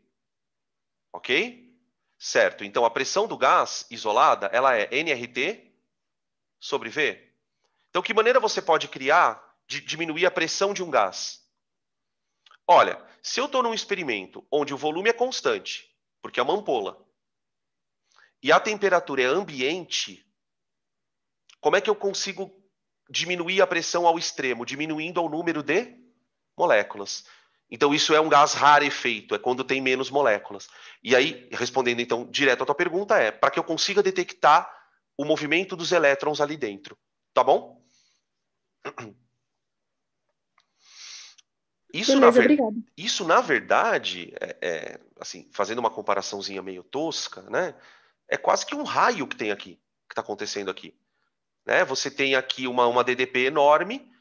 Ok? Certo. Então, a pressão do gás isolada, ela é nRT sobre V. Então, que maneira você pode criar de diminuir a pressão de um gás? Olha, se eu estou num experimento onde o volume é constante, porque é uma ampola, e a temperatura é ambiente, como é que eu consigo diminuir a pressão ao extremo? Diminuindo ao número de moléculas. Então, isso é um gás rarefeito, é quando tem menos moléculas. E aí, respondendo então direto à tua pergunta, para que eu consiga detectar o movimento dos elétrons ali dentro. Tá bom? Isso, na verdade, assim, fazendo uma comparaçãozinha meio tosca, né? É quase que um raio que tem aqui, que está acontecendo aqui. Né? Você tem aqui uma DDP enorme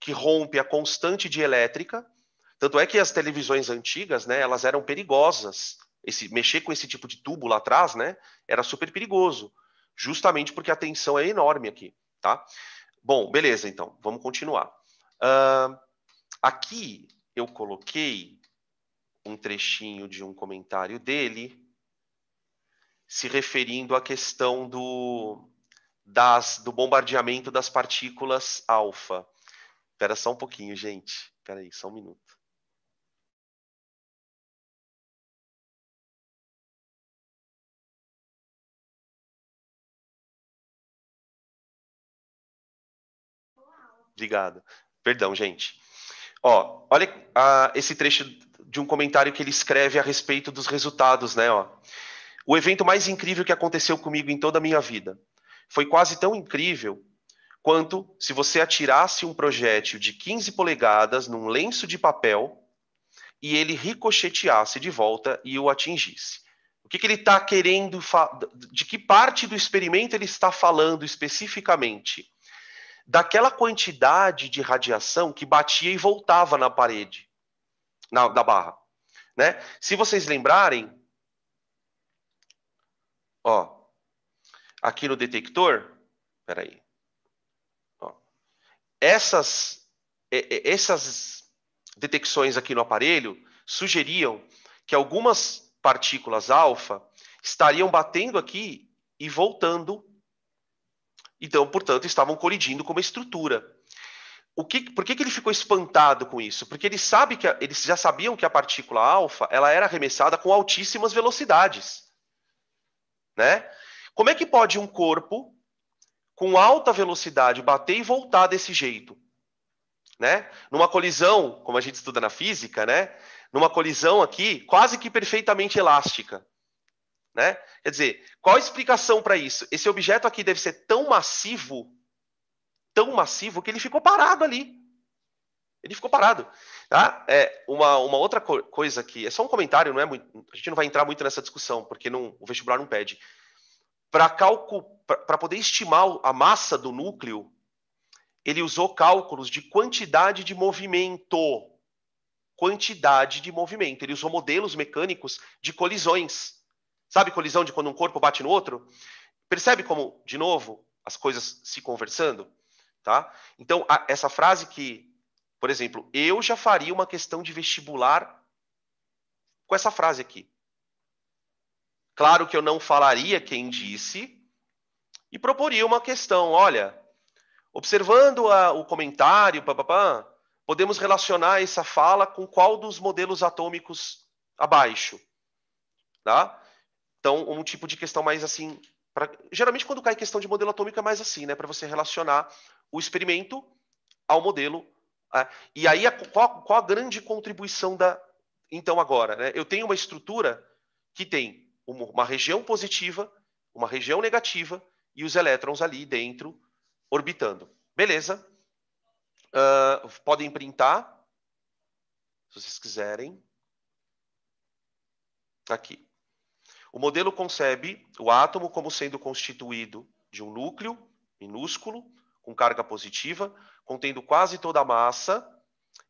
que rompe a constante dielétrica. Tanto é que as televisões antigas, né, elas eram perigosas. Mexer com esse tipo de tubo lá atrás, né, era super perigoso, justamente porque a tensão é enorme aqui, tá? Bom, beleza, então, vamos continuar. Aqui eu coloquei um trechinho de um comentário dele se referindo à questão do bombardeamento das partículas alfa. Espera só um pouquinho, gente. Espera aí, só um minuto. Obrigado. Perdão, gente. Ó, olha esse trecho de um comentário que ele escreve a respeito dos resultados, né? Ó. O evento mais incrível que aconteceu comigo em toda a minha vida. Foi quase tão incrível quanto se você atirasse um projétil de 15 polegadas num lenço de papel e ele ricocheteasse de volta e o atingisse. O que ele está querendo... De que parte do experimento ele está falando especificamente? Daquela quantidade de radiação que batia e voltava na parede, da barra. Né? Se vocês lembrarem, ó, aqui no detector, peraí, ó, essas detecções aqui no aparelho sugeriam que algumas partículas alfa estariam batendo aqui e voltando. Então, portanto, estavam colidindo com uma estrutura. Por que ele ficou espantado com isso? Porque eles já sabiam que a partícula alfa ela era arremessada com altíssimas velocidades. Né? Como é que pode um corpo com alta velocidade bater e voltar desse jeito? Né? Numa colisão, como a gente estuda na física, né? Numa colisão aqui quase que perfeitamente elástica. Né? Quer dizer, qual a explicação para isso? Esse objeto aqui deve ser tão massivo que ele ficou parado ali. Ele ficou parado. Tá? Uma outra coisa que... É só um comentário, não é muito, a gente não vai entrar muito nessa discussão, porque o vestibular não pede. Para poder estimar a massa do núcleo, ele usou cálculos de quantidade de movimento. Quantidade de movimento. Ele usou modelos mecânicos de colisões. Sabe colisão de quando um corpo bate no outro? Percebe como, de novo, as coisas se conversando? Tá? Então, essa frase que, por exemplo, eu já faria uma questão de vestibular com essa frase aqui. Claro que eu não falaria quem disse e proporia uma questão. Olha, observando o comentário, podemos relacionar essa fala com qual dos modelos atômicos abaixo. Tá? Então, um tipo de questão mais assim... Geralmente, quando cai questão de modelo atômico, é mais assim, né? Para você relacionar o experimento ao modelo. E aí, qual a grande contribuição Então, agora, né? Eu tenho uma estrutura que tem uma região positiva, uma região negativa e os elétrons ali dentro orbitando. Beleza. Podem printar, se vocês quiserem. Aqui. O modelo concebe o átomo como sendo constituído de um núcleo minúsculo, com carga positiva, contendo quase toda a massa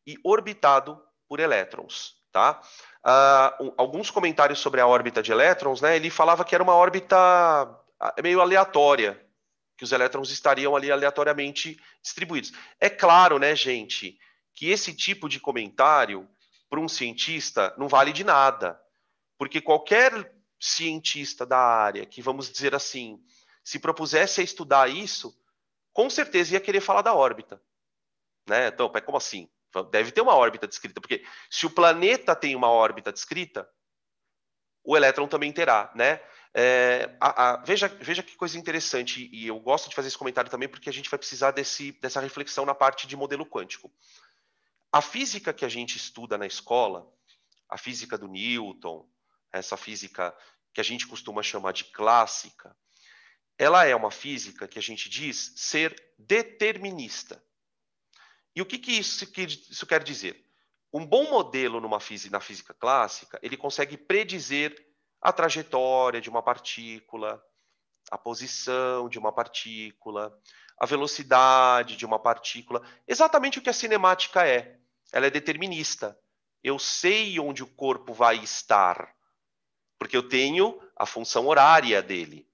e orbitado por elétrons. Tá? Alguns comentários sobre a órbita de elétrons, né, ele falava que era uma órbita meio aleatória, que os elétrons estariam ali aleatoriamente distribuídos. É claro, né, gente, que esse tipo de comentário, para um cientista, não vale de nada, porque qualquer cientista da área que, vamos dizer assim, se propusesse a estudar isso, com certeza ia querer falar da órbita. Né? Então, como assim? Deve ter uma órbita descrita, porque se o planeta tem uma órbita descrita, o elétron também terá. Né? Veja que coisa interessante, e eu gosto de fazer esse comentário também, porque a gente vai precisar dessa reflexão na parte de modelo quântico. A física que a gente estuda na escola, a física do Newton, essa física que a gente costuma chamar de clássica, ela é uma física que a gente diz ser determinista. E o que isso quer dizer? Um bom modelo na física clássica, ele consegue predizer a trajetória de uma partícula, a posição de uma partícula, a velocidade de uma partícula, exatamente o que a cinemática é. Ela é determinista. Eu sei onde o corpo vai estar, porque eu tenho a função horária dele,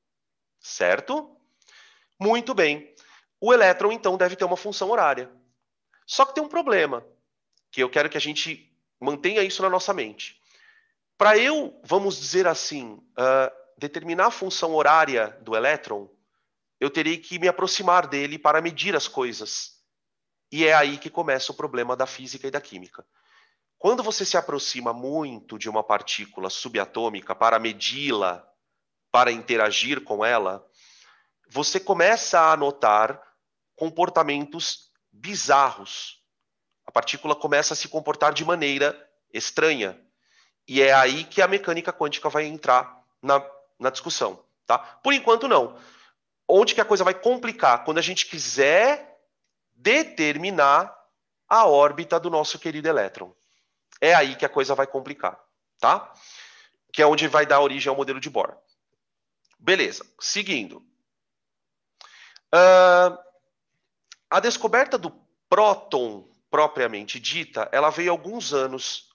certo? Muito bem. O elétron, então, deve ter uma função horária. Só que tem um problema, que eu quero que a gente mantenha isso na nossa mente. Para eu, vamos dizer assim, determinar a função horária do elétron, eu terei que me aproximar dele para medir as coisas. E é aí que começa o problema da física e da química. Quando você se aproxima muito de uma partícula subatômica para medi-la, para interagir com ela, você começa a notar comportamentos bizarros. A partícula começa a se comportar de maneira estranha. E é aí que a mecânica quântica vai entrar na discussão. Tá? Por enquanto, não. Onde que a coisa vai complicar? Quando a gente quiser determinar a órbita do nosso querido elétron. É aí que a coisa vai complicar. Tá? Que é onde vai dar origem ao modelo de Bohr. Beleza. Seguindo. A descoberta do próton, propriamente dita, ela veio alguns anos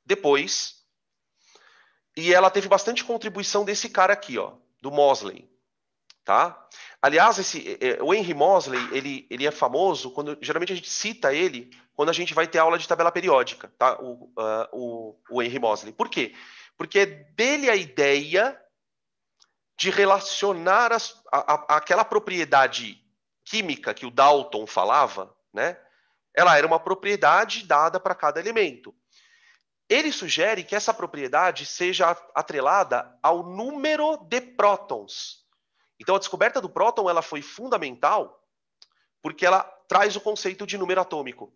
depois, e ela teve bastante contribuição desse cara aqui, ó, do Moseley, tá? Aliás, o Henry Moseley, ele é famoso quando geralmente a gente cita ele quando a gente vai ter aula de tabela periódica, tá? O Henry Moseley. Por quê? Porque é dele a ideia de relacionar aquela propriedade química que o Dalton falava, né? Ela era uma propriedade dada para cada elemento. Ele sugere que essa propriedade seja atrelada ao número de prótons. Então, a descoberta do próton ela foi fundamental porque ela traz o conceito de número atômico.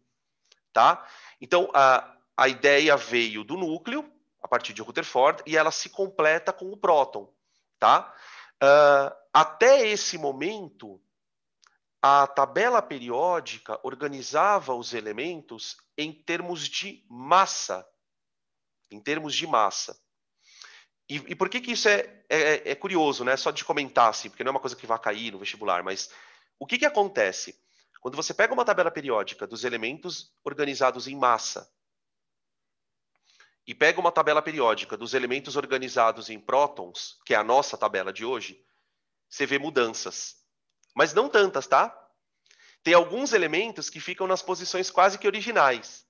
Tá? Então, a ideia veio do núcleo, a partir de Rutherford, e ela se completa com o próton. Tá? Até esse momento, a tabela periódica organizava os elementos em termos de massa. Em termos de massa. E por que isso é curioso, né? Só de comentar, assim, porque não é uma coisa que vai cair no vestibular, mas o que acontece? Quando você pega uma tabela periódica dos elementos organizados em massa e pega uma tabela periódica dos elementos organizados em prótons, que é a nossa tabela de hoje, você vê mudanças. Mas não tantas, tá? Tem alguns elementos que ficam nas posições quase que originais,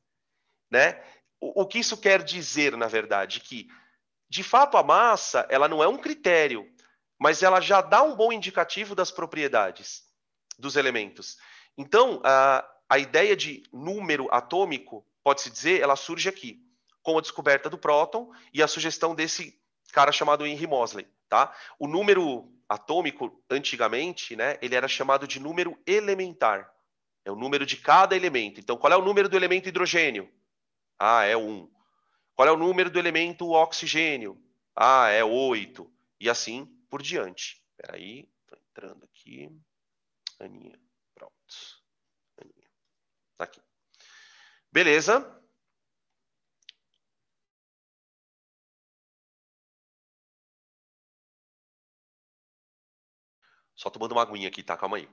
né? O que isso quer dizer, na verdade? Que, de fato, a massa ela não é um critério, mas ela já dá um bom indicativo das propriedades dos elementos. Então, a ideia de número atômico, pode-se dizer, ela surge aqui, com a descoberta do próton e a sugestão desse cara chamado Henry Moseley. Tá? O número atômico, antigamente, né, ele era chamado de número elementar. É o número de cada elemento. Então, qual é o número do elemento hidrogênio? É 1. Qual é o número do elemento oxigênio? É 8. E assim por diante. Espera aí, estou entrando aqui. Aninha, pronto. Aninha. Tá aqui. Beleza. Só tomando uma aguinha aqui, tá? Calma aí.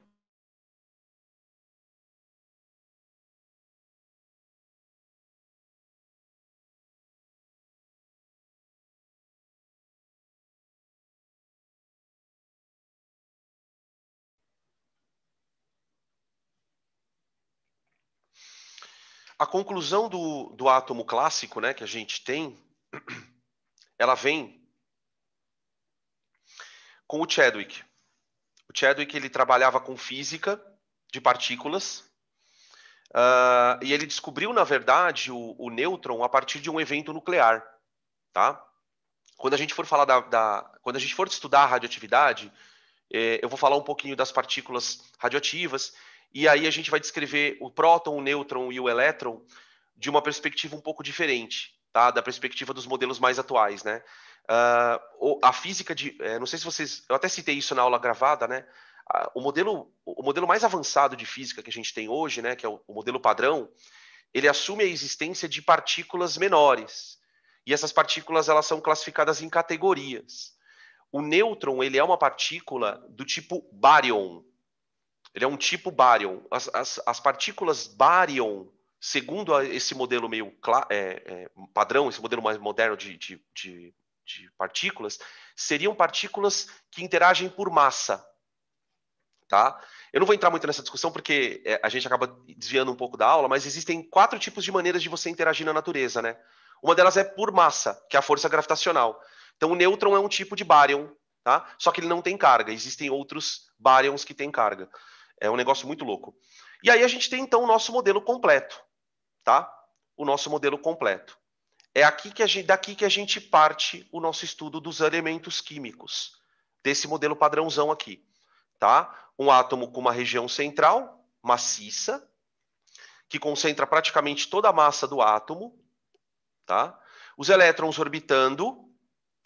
A conclusão do átomo clássico, né, que a gente tem, ela vem com o Chadwick. O Chadwick ele trabalhava com física de partículas e ele descobriu, na verdade, o nêutron a partir de um evento nuclear. Tá? Quando a gente for falar quando a gente for estudar a radioatividade, eu vou falar um pouquinho das partículas radioativas. E aí a gente vai descrever o próton, o nêutron e o elétron de uma perspectiva um pouco diferente, tá? Da perspectiva dos modelos mais atuais, né? A física de... não sei se vocês... Eu até citei isso na aula gravada, né? O modelo mais avançado de física que a gente tem hoje, né, que é o modelo padrão, ele assume a existência de partículas menores. E essas partículas, elas são classificadas em categorias. O nêutron, ele é uma partícula do tipo bárion. Ele é um tipo bárion. As partículas bárion, segundo esse modelo meio padrão, esse modelo mais moderno de partículas, seriam partículas que interagem por massa. Tá? Eu não vou entrar muito nessa discussão porque a gente acaba desviando um pouco da aula, mas existem 4 tipos de maneiras de você interagir na natureza, né? Uma delas é por massa, que é a força gravitacional. Então o nêutron é um tipo de bárion, tá? Só que ele não tem carga. Existem outros bárions que têm carga. É um negócio muito louco. E aí a gente tem então o nosso modelo completo, tá? O nosso modelo completo. É daqui que a gente parte o nosso estudo dos elementos químicos, desse modelo padrãozão aqui, tá? Um átomo com uma região central, maciça, que concentra praticamente toda a massa do átomo, tá? Os elétrons orbitando,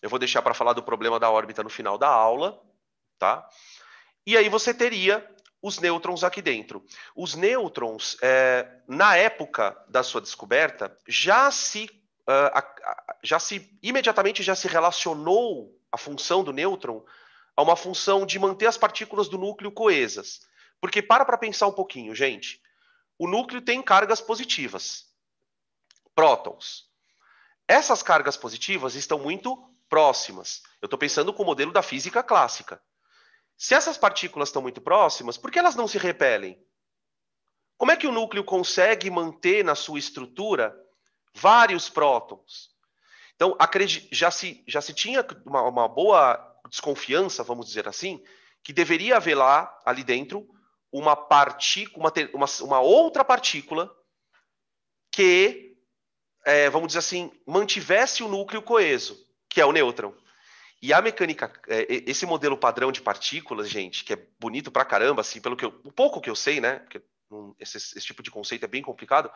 eu vou deixar para falar do problema da órbita no final da aula, tá? E aí você teria os nêutrons aqui dentro. Os nêutrons, na época da sua descoberta, imediatamente já se relacionou a função do nêutron a uma função de manter as partículas do núcleo coesas. Porque para pensar um pouquinho, gente. O núcleo tem cargas positivas, prótons. Essas cargas positivas estão muito próximas. Eu estou pensando com o modelo da física clássica. Se essas partículas estão muito próximas, por que elas não se repelem? Como é que o núcleo consegue manter na sua estrutura vários prótons? Então, já se tinha uma boa desconfiança, vamos dizer assim, que deveria haver ali dentro, uma outra partícula que, vamos dizer assim, mantivesse o núcleo coeso, que é o nêutron. E a mecânica, esse modelo padrão de partículas, gente, que é bonito pra caramba, assim, o pouco que eu sei, né, porque esse tipo de conceito é bem complicado,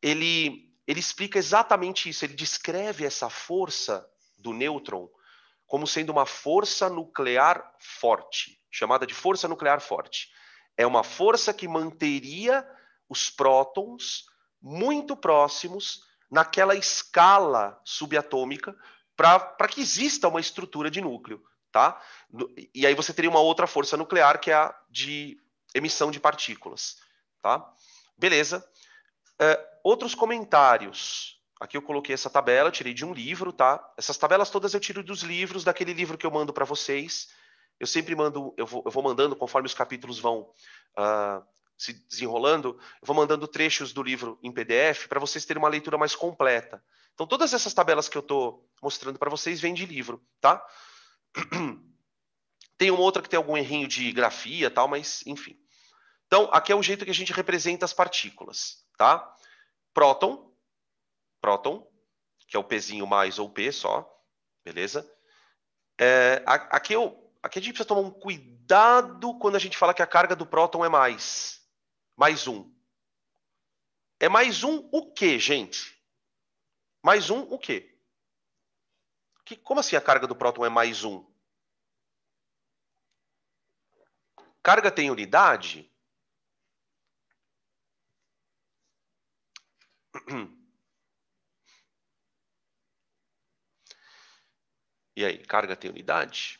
ele explica exatamente isso, ele descreve essa força do nêutron como sendo uma força nuclear forte, chamada de força nuclear forte. É uma força que manteria os prótons muito próximos naquela escala subatômica para que exista uma estrutura de núcleo, tá? E aí você teria uma outra força nuclear, que é a de emissão de partículas, tá? Beleza. Outros comentários. Aqui eu coloquei essa tabela, eu tirei de um livro, tá? Essas tabelas todas eu tiro dos livros, daquele livro que eu mando para vocês. Eu sempre mando, eu vou mandando conforme os capítulos vão se desenrolando, eu vou mandando trechos do livro em PDF para vocês terem uma leitura mais completa. Então todas essas tabelas que eu estou mostrando para vocês vêm de livro, tá? Tem uma outra que tem algum errinho de grafia, tal, mas enfim. Então aqui é o jeito que a gente representa as partículas, tá? Próton, que é o Pzinho mais ou P só, beleza? Aqui a gente precisa tomar um cuidado quando a gente fala que a carga do próton é mais 1. É mais 1 o quê, gente? Mais 1 o quê? Como assim a carga do próton é mais 1? Carga tem unidade? E aí, carga tem unidade?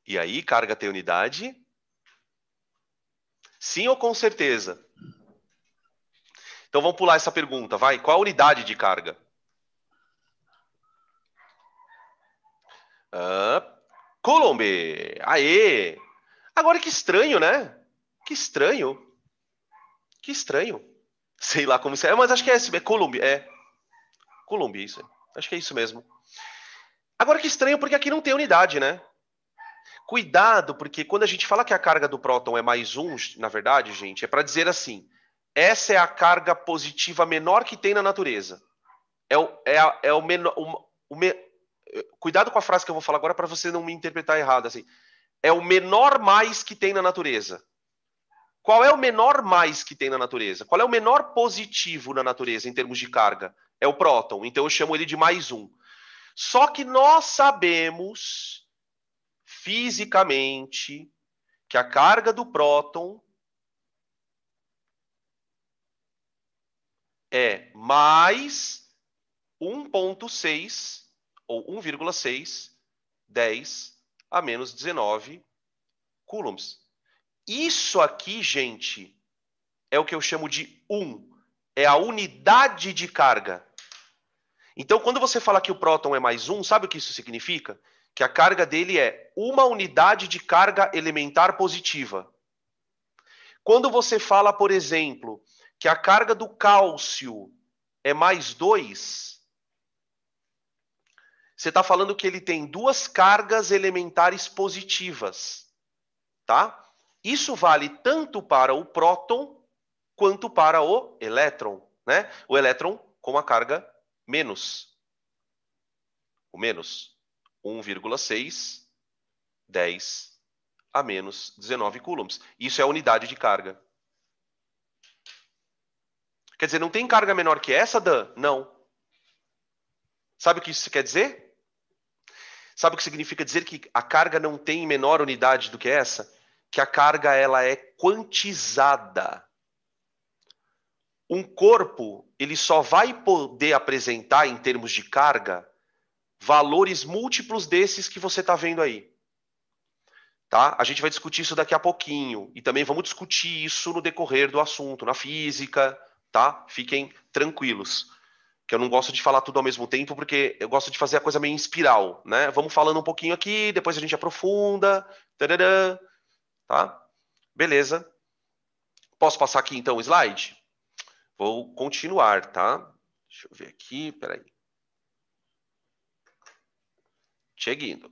E aí, carga tem unidade? Sim ou com certeza? Então vamos pular essa pergunta, vai. Qual a unidade de carga? Coulomb. Aê! Agora que estranho, né? Que estranho. Que estranho. Sei lá como isso é, mas acho que é esse. É Coulomb. Coulomb, isso. Acho que é isso mesmo. Agora que estranho, porque aqui não tem unidade, né? Cuidado, porque quando a gente fala que a carga do próton é mais 1, na verdade, gente, é para dizer assim, essa é a carga positiva menor que tem na natureza. cuidado com a frase que eu vou falar agora para você não me interpretar errado. Assim, é o menor mais que tem na natureza. Qual é o menor mais que tem na natureza? Qual é o menor positivo na natureza em termos de carga? É o próton. Então eu chamo ele de mais um. Só que nós sabemos fisicamente que a carga do próton é mais 1,6 ou 1,6 10 a menos 19 coulombs. Isso aqui, gente, é o que eu chamo de 1. É a unidade de carga. Então, quando você fala que o próton é mais 1, sabe o que isso significa? Que a carga dele é uma unidade de carga elementar positiva. Quando você fala, por exemplo, que a carga do cálcio é mais 2, você está falando que ele tem duas cargas elementares positivas. Tá? Isso vale tanto para o próton quanto para o elétron. Né? O elétron com a carga menos. O menos 1,6, 10 a menos 19 coulombs. Isso é a unidade de carga. Quer dizer, não tem carga menor que essa, Dan? Não. Sabe o que isso quer dizer? Sabe o que significa dizer que a carga não tem menor unidade do que essa? Que a carga ela é quantizada. Um corpo, ele só vai poder apresentar, em termos de carga, valores múltiplos desses que você está vendo aí. Tá? A gente vai discutir isso daqui a pouquinho. E também vamos discutir isso no decorrer do assunto, na física. Tá? Fiquem tranquilos. Que eu não gosto de falar tudo ao mesmo tempo, porque eu gosto de fazer a coisa meio em espiral. Né? Vamos falando um pouquinho aqui, depois a gente aprofunda. Tarará, tá? Beleza. Posso passar aqui então o slide? Vou continuar, tá? Deixa eu ver aqui, peraí. Seguindo.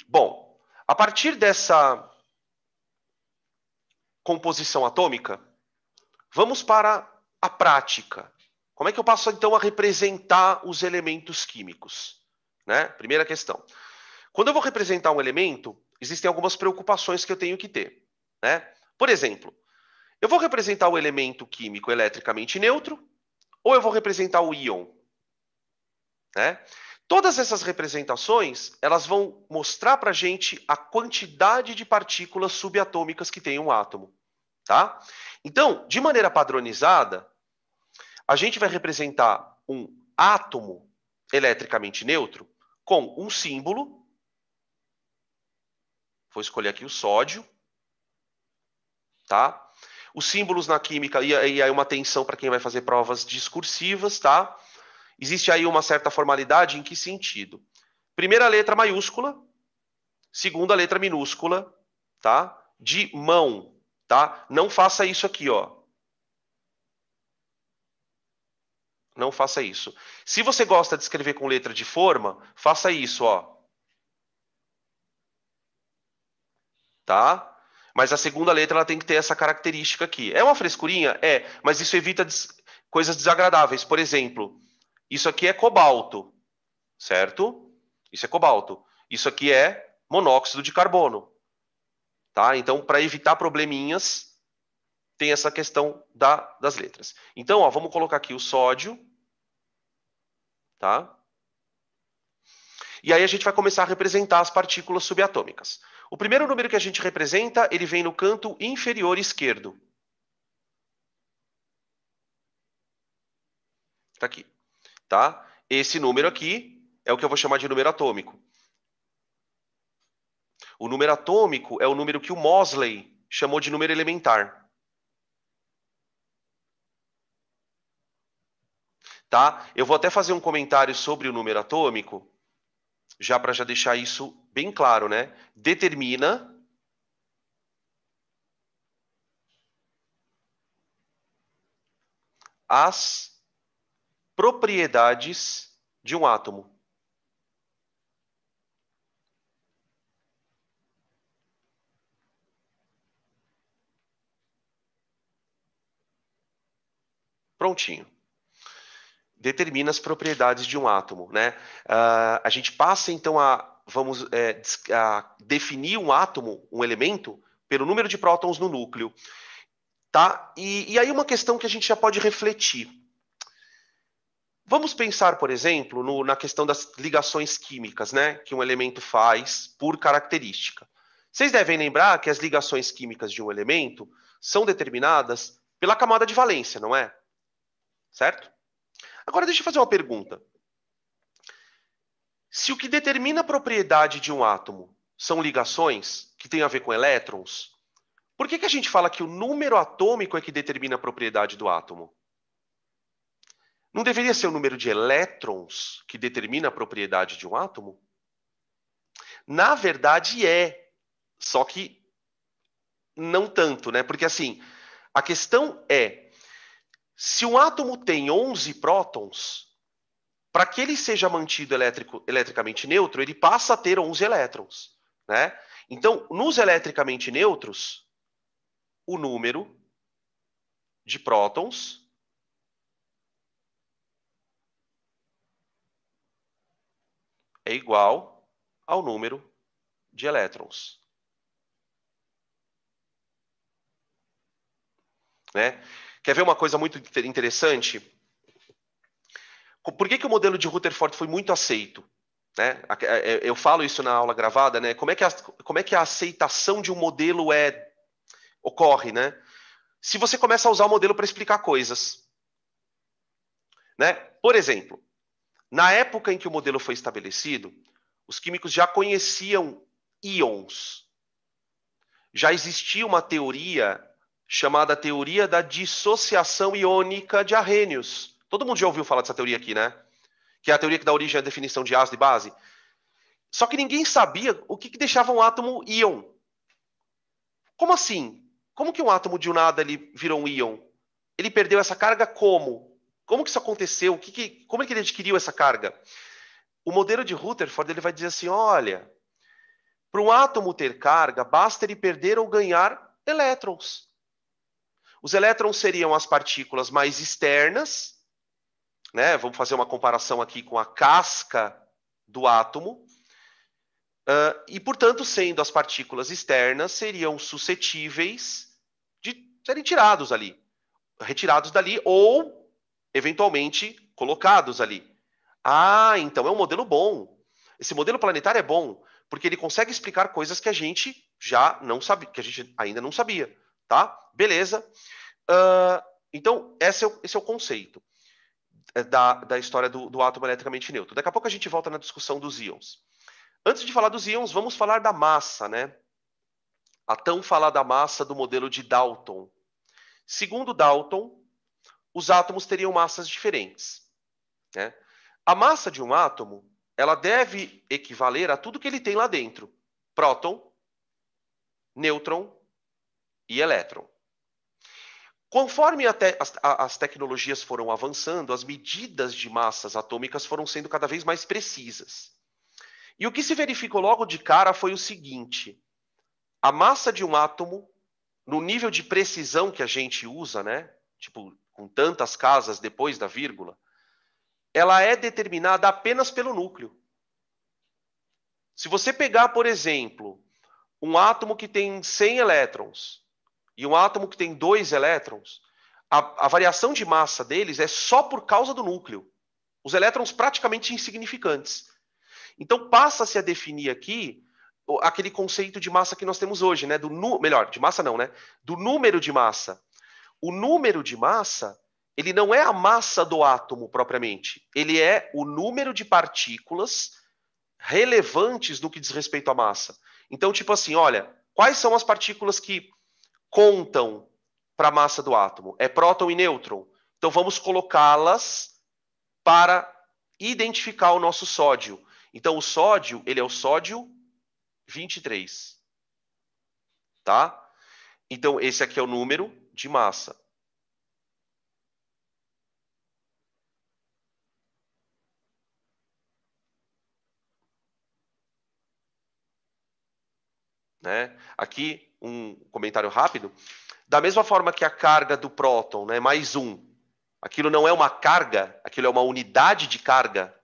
Bom, a partir dessa composição atômica, vamos para a prática. Como é que eu passo, então, a representar os elementos químicos? Né? Primeira questão. Quando eu vou representar um elemento, existem algumas preocupações que eu tenho que ter. Né? Por exemplo, eu vou representar o elemento químico eletricamente neutro ou eu vou representar o íon? Né? Todas essas representações, elas vão mostrar para a gente a quantidade de partículas subatômicas que tem um átomo. Tá? Então, de maneira padronizada, a gente vai representar um átomo eletricamente neutro com um símbolo. Vou escolher aqui o sódio. Tá? Os símbolos na química, e aí uma atenção para quem vai fazer provas discursivas, tá? Existe aí uma certa formalidade, em que sentido? Primeira letra maiúscula, segunda letra minúscula, tá? De mão, tá? Não faça isso aqui, ó. Não faça isso. Se você gosta de escrever com letra de forma, faça isso, ó. Tá? Mas a segunda letra ela tem que ter essa característica aqui. É uma frescurinha? É, mas isso evita coisas desagradáveis. Por exemplo, isso aqui é cobalto, certo? Isso é cobalto. Isso aqui é monóxido de carbono. Tá? Então, para evitar probleminhas, tem essa questão das letras. Então, ó, vamos colocar aqui o sódio. Tá? E aí a gente vai começar a representar as partículas subatômicas. O primeiro número que a gente representa, ele vem no canto inferior esquerdo. Tá aqui. Tá? Esse número aqui é o que eu vou chamar de número atômico. O número atômico é o número que o Moseley chamou de número elementar. Tá? Eu vou até fazer um comentário sobre o número atômico, já para já deixar isso bem claro, né? Determina as propriedades de um átomo. Prontinho. determina as propriedades de um átomo, né? A gente passa, então, vamos a definir um átomo, um elemento, pelo número de prótons no núcleo. Tá? E aí uma questão que a gente já pode refletir. Vamos pensar, por exemplo, na questão das ligações químicas, né, que um elemento faz por característica. Vocês devem lembrar que as ligações químicas de um elemento são determinadas pela camada de valência, não é? Certo? Agora deixa eu fazer uma pergunta. Se o que determina a propriedade de um átomo são ligações que têm a ver com elétrons, por que a gente fala que o número atômico é que determina a propriedade do átomo? Não deveria ser o número de elétrons que determina a propriedade de um átomo? Na verdade é, só que não tanto, né? Porque assim, a questão é, se um átomo tem 11 prótons, para que ele seja mantido eletricamente neutro, ele passa a ter 11 elétrons, né? Então, nos eletricamente neutros, o número de prótons é igual ao número de elétrons. Né? Quer ver uma coisa muito interessante? Por que o modelo de Rutherford foi muito aceito? Né? Eu falo isso na aula gravada, né? Como é que a aceitação de um modelo ocorre, né? Se você começa a usar o modelo para explicar coisas. Né? Por exemplo, na época em que o modelo foi estabelecido, os químicos já conheciam íons. Já existia uma teoria chamada teoria da dissociação iônica de Arrhenius. Todo mundo já ouviu falar dessa teoria aqui, né? Que é a teoria que dá origem à definição de ácido e base. Só que ninguém sabia o que deixava um átomo íon. Como assim? Como que um átomo de um nada ele virou um íon? Ele perdeu essa carga como? Como que isso aconteceu? Como é que ele adquiriu essa carga? O modelo de Rutherford ele vai dizer assim, olha, para um átomo ter carga, basta ele perder ou ganhar elétrons. Os elétrons seriam as partículas mais externas, né? Vamos fazer uma comparação aqui com a casca do átomo. E, portanto, sendo as partículas externas, seriam suscetíveis de serem retirados dali ou, eventualmente, colocados ali. Ah, então é um modelo bom. Esse modelo planetário é bom, porque ele consegue explicar coisas que a gente já não sabia, que a gente ainda não sabia, tá? Beleza. Então, esse é o conceito da história do átomo eletricamente neutro. Daqui a pouco a gente volta na discussão dos íons. Antes de falar dos íons, vamos falar da massa, né? A tão falada massa do modelo de Dalton. Segundo Dalton, os átomos teriam massas diferentes, né? A massa de um átomo, ela deve equivaler a tudo que ele tem lá dentro. Próton, nêutron e elétron. Conforme as tecnologias foram avançando, as medidas de massas atômicas foram sendo cada vez mais precisas. E o que se verificou logo de cara foi o seguinte: a massa de um átomo, no nível de precisão que a gente usa, né? Tipo, com tantas casas depois da vírgula, ela é determinada apenas pelo núcleo. Se você pegar, por exemplo, um átomo que tem 100 elétrons e um átomo que tem 2 elétrons, a variação de massa deles é só por causa do núcleo. Os elétrons praticamente insignificantes. Então passa-se a definir aqui aquele conceito de massa que nós temos hoje, né? Melhor, de massa não, né? Do número de massa. O número de massa, ele não é a massa do átomo propriamente. Ele é o número de partículas relevantes no que diz respeito à massa. Então, tipo assim, olha, quais são as partículas que contam para a massa do átomo? É próton e nêutron. Então vamos colocá-las para identificar o nosso sódio. Então o sódio, ele é o sódio 23. Tá? Então esse aqui é o número de massa. Né? Aqui um comentário rápido. Da mesma forma que a carga do próton, né, mais 1, Aquilo não é uma carga, aquilo é uma unidade de carga,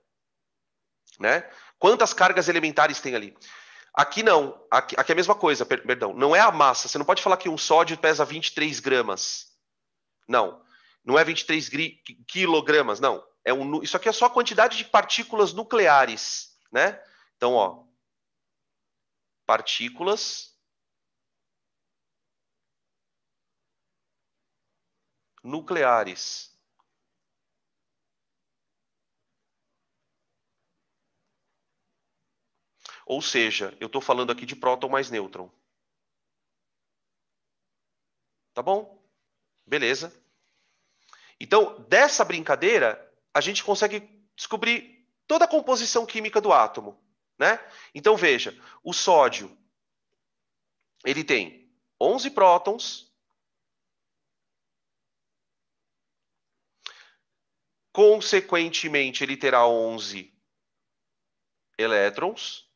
né? Quantas cargas elementares tem ali? Aqui não, aqui é a mesma coisa, perdão. Não é a massa, você não pode falar que um sódio pesa 23 gramas. Não é 23 quilogramas, não. Isso aqui é só a quantidade de partículas nucleares, né? Então, ó, partículas nucleares. Ou seja, eu estou falando aqui de próton mais nêutron. Tá bom? Beleza. Então, dessa brincadeira, a gente consegue descobrir toda a composição química do átomo, né? Então, veja, o sódio, ele tem 11 prótons, consequentemente, ele terá 11 elétrons,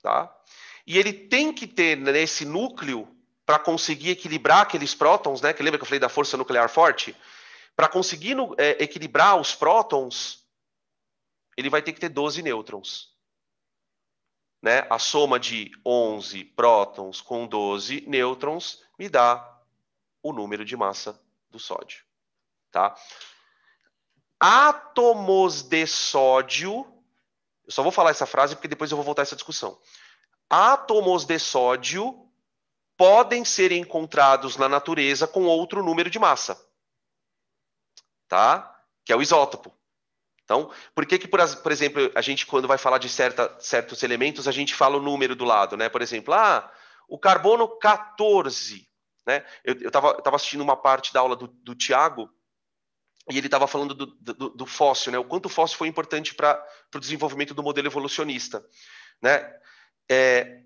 tá? E ele tem que ter nesse núcleo, para conseguir equilibrar aqueles prótons, né? Que lembra que eu falei da força nuclear forte? Para conseguir equilibrar os prótons, ele vai ter que ter 12 nêutrons. Né? A soma de 11 prótons com 12 nêutrons me dá o número de massa do sódio. Tá? Átomos de sódio, eu só vou falar essa frase porque depois eu vou voltar a essa discussão. Átomos de sódio podem ser encontrados na natureza com outro número de massa. Tá? Que é o isótopo. Então, por que, por exemplo, a gente, quando vai falar de certos elementos, a gente fala o número do lado, né? Por exemplo, o carbono 14. Né? Eu tava assistindo uma parte da aula do Tiago, e ele estava falando do fóssil, né? O quanto o fóssil foi importante para o desenvolvimento do modelo evolucionista. Né?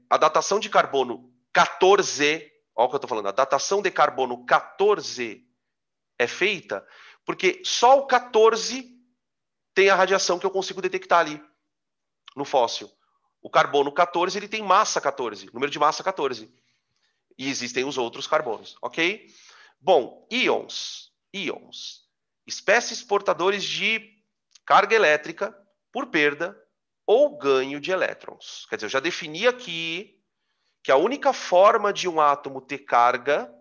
A datação de carbono 14, olha o que eu estou falando, a datação de carbono 14 é feita porque só o 14 tem a radiação que eu consigo detectar ali no fóssil. O carbono 14, ele tem massa 14, número de massa 14. E existem os outros carbonos, ok? Bom, íons. Espécies portadores de carga elétrica por perda ou ganho de elétrons. Quer dizer, eu já defini aqui que a única forma de um átomo ter carga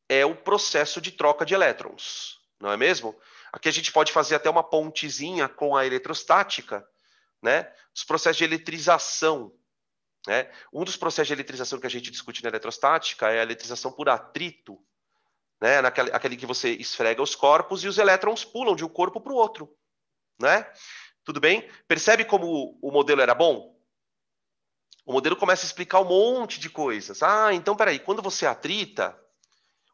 é o processo de troca de elétrons, não é mesmo? Aqui a gente pode fazer até uma pontezinha com a eletrostática, né? Os processos de eletrização. Né? Um dos processos de eletrização que a gente discute na eletrostática é a eletrização por atrito, né? Aquele que você esfrega os corpos e os elétrons pulam de um corpo para o outro. Né? Tudo bem? Percebe como o modelo era bom? O modelo começa a explicar um monte de coisas. Então, peraí, quando você atrita,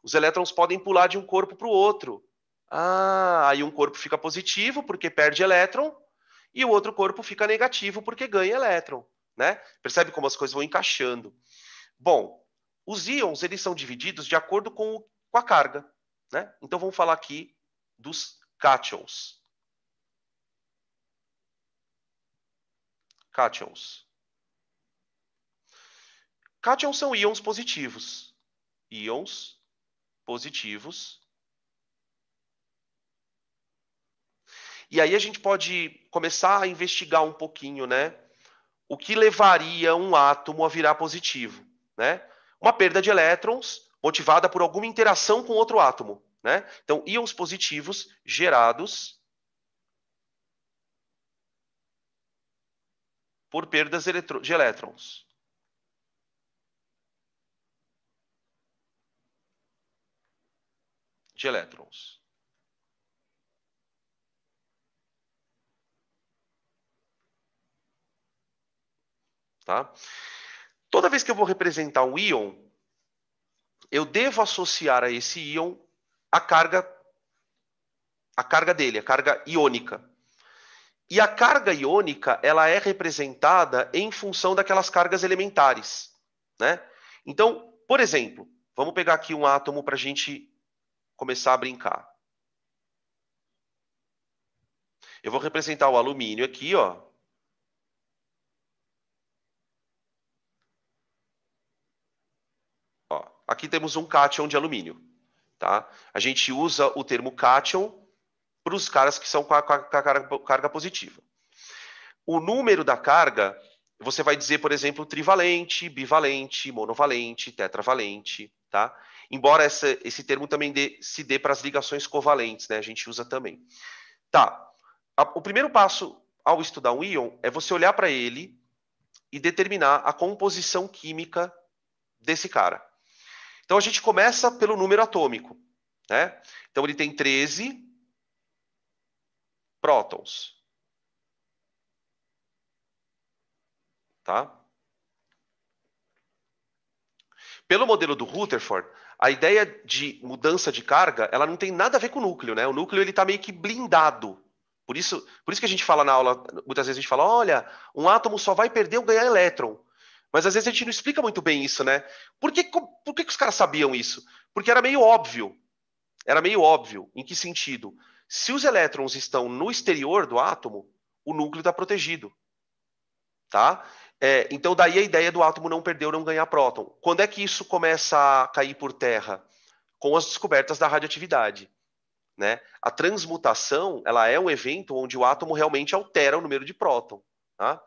os elétrons podem pular de um corpo para o outro. Aí um corpo fica positivo porque perde elétron e o outro corpo fica negativo porque ganha elétron. Né? Percebe como as coisas vão encaixando. Bom, os íons eles são divididos de acordo com a carga. Né? Então, vamos falar aqui dos cátions. Cátions são íons positivos. Íons positivos. E aí a gente pode começar a investigar um pouquinho, né? O que levaria um átomo a virar positivo, né? Uma perda de elétrons motivada por alguma interação com outro átomo, né? Então, íons positivos gerados por perdas de elétrons. Tá? Toda vez que eu vou representar um íon, eu devo associar a esse íon a carga dele, a carga iônica. E a carga iônica, ela é representada em função daquelas cargas elementares. Né? Então, por exemplo, vamos pegar aqui um átomo para a gente começar a brincar. Eu vou representar o alumínio aqui, ó. Aqui temos um cátion de alumínio. tá? A gente usa o termo cation para os caras que são com a carga positiva. O número da carga, você vai dizer, por exemplo, trivalente, bivalente, monovalente, tetravalente, tá? Embora esse termo também se dê para as ligações covalentes, né? A gente usa também. Tá. O primeiro passo ao estudar um íon é você olhar para ele e determinar a composição química desse cara. Então, a gente começa pelo número atômico, né? Então, ele tem 13 prótons. Tá? Pelo modelo do Rutherford, a ideia de mudança de carga, ela não tem nada a ver com o núcleo, né? O núcleo ele está meio que blindado. Por isso que a gente fala na aula, muitas vezes a gente fala, olha, um átomo só vai perder ou ganhar elétron. Mas às vezes a gente não explica muito bem isso, né? Por que os caras sabiam isso? Porque era meio óbvio. Era meio óbvio. Em que sentido? Se os elétrons estão no exterior do átomo, o núcleo está protegido. Tá? Então, daí a ideia do átomo não perder ou não ganhar próton. Quando é que isso começa a cair por terra? Com as descobertas da radioatividade. Né? A transmutação, ela é um evento onde o átomo realmente altera o número de próton. Tá?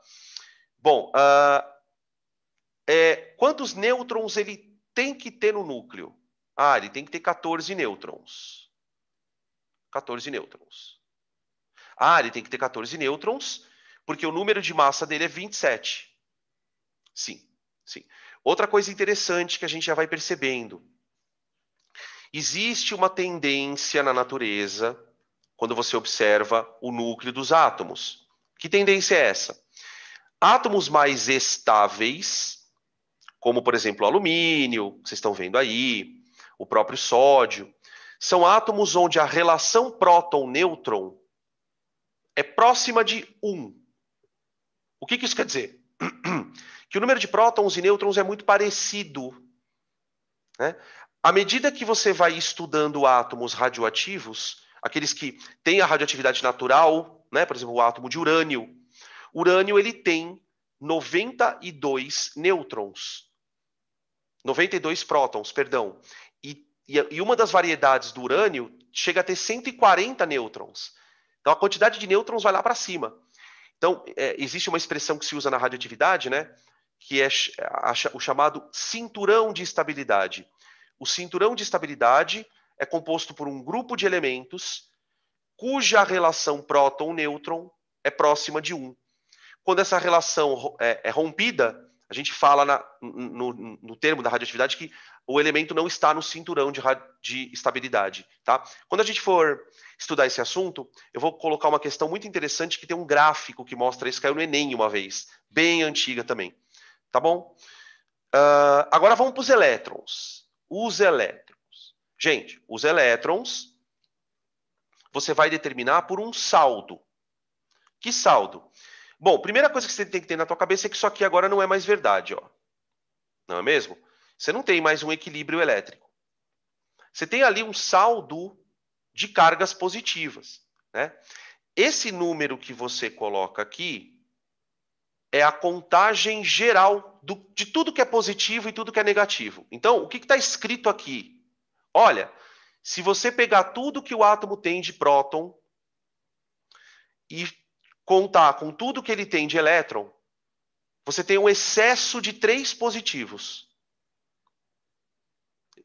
Bom, quantos nêutrons ele tem que ter no núcleo? Ele tem que ter 14 nêutrons. 14 nêutrons. Ele tem que ter 14 nêutrons, porque o número de massa dele é 27. Sim, sim. Outra coisa interessante que a gente já vai percebendo. Existe uma tendência na natureza, quando você observa o núcleo dos átomos. Que tendência é essa? Átomos mais estáveis, como, por exemplo, o alumínio, vocês estão vendo aí, o próprio sódio, são átomos onde a relação próton-nêutron é próxima de 1. O que isso quer dizer? Que o número de prótons e nêutrons é muito parecido. Né? À medida que você vai estudando átomos radioativos, aqueles que têm a radioatividade natural, né? Por exemplo, o átomo de urânio. Urânio ele tem 92 nêutrons. 92 prótons, perdão. E uma das variedades do urânio chega a ter 140 nêutrons. Então, a quantidade de nêutrons vai lá para cima. Então, existe uma expressão que se usa na radioatividade, né? Que é o chamado cinturão de estabilidade. O cinturão de estabilidade é composto por um grupo de elementos cuja relação próton-nêutron é próxima de 1. Quando essa relação é rompida, a gente fala no termo da radioatividade que o elemento não está no cinturão de estabilidade. Tá? Quando a gente for estudar esse assunto, eu vou colocar uma questão muito interessante que tem um gráfico que mostra isso, caiu no Enem uma vez, bem antiga também. Tá bom? Agora vamos para os elétrons. Os elétrons. Gente, os elétrons você vai determinar por um saldo. Que saldo? Bom, primeira coisa que você tem que ter na tua cabeça é que isso aqui agora não é mais verdade, ó. Não é mesmo? Você não tem mais um equilíbrio elétrico. Você tem ali um saldo de cargas positivas, né? Esse número que você coloca aqui é a contagem geral de tudo que é positivo e tudo que é negativo. Então, o que está escrito aqui? Olha, se você pegar tudo que o átomo tem de próton e contar com tudo que ele tem de elétron, você tem um excesso de 3 positivos.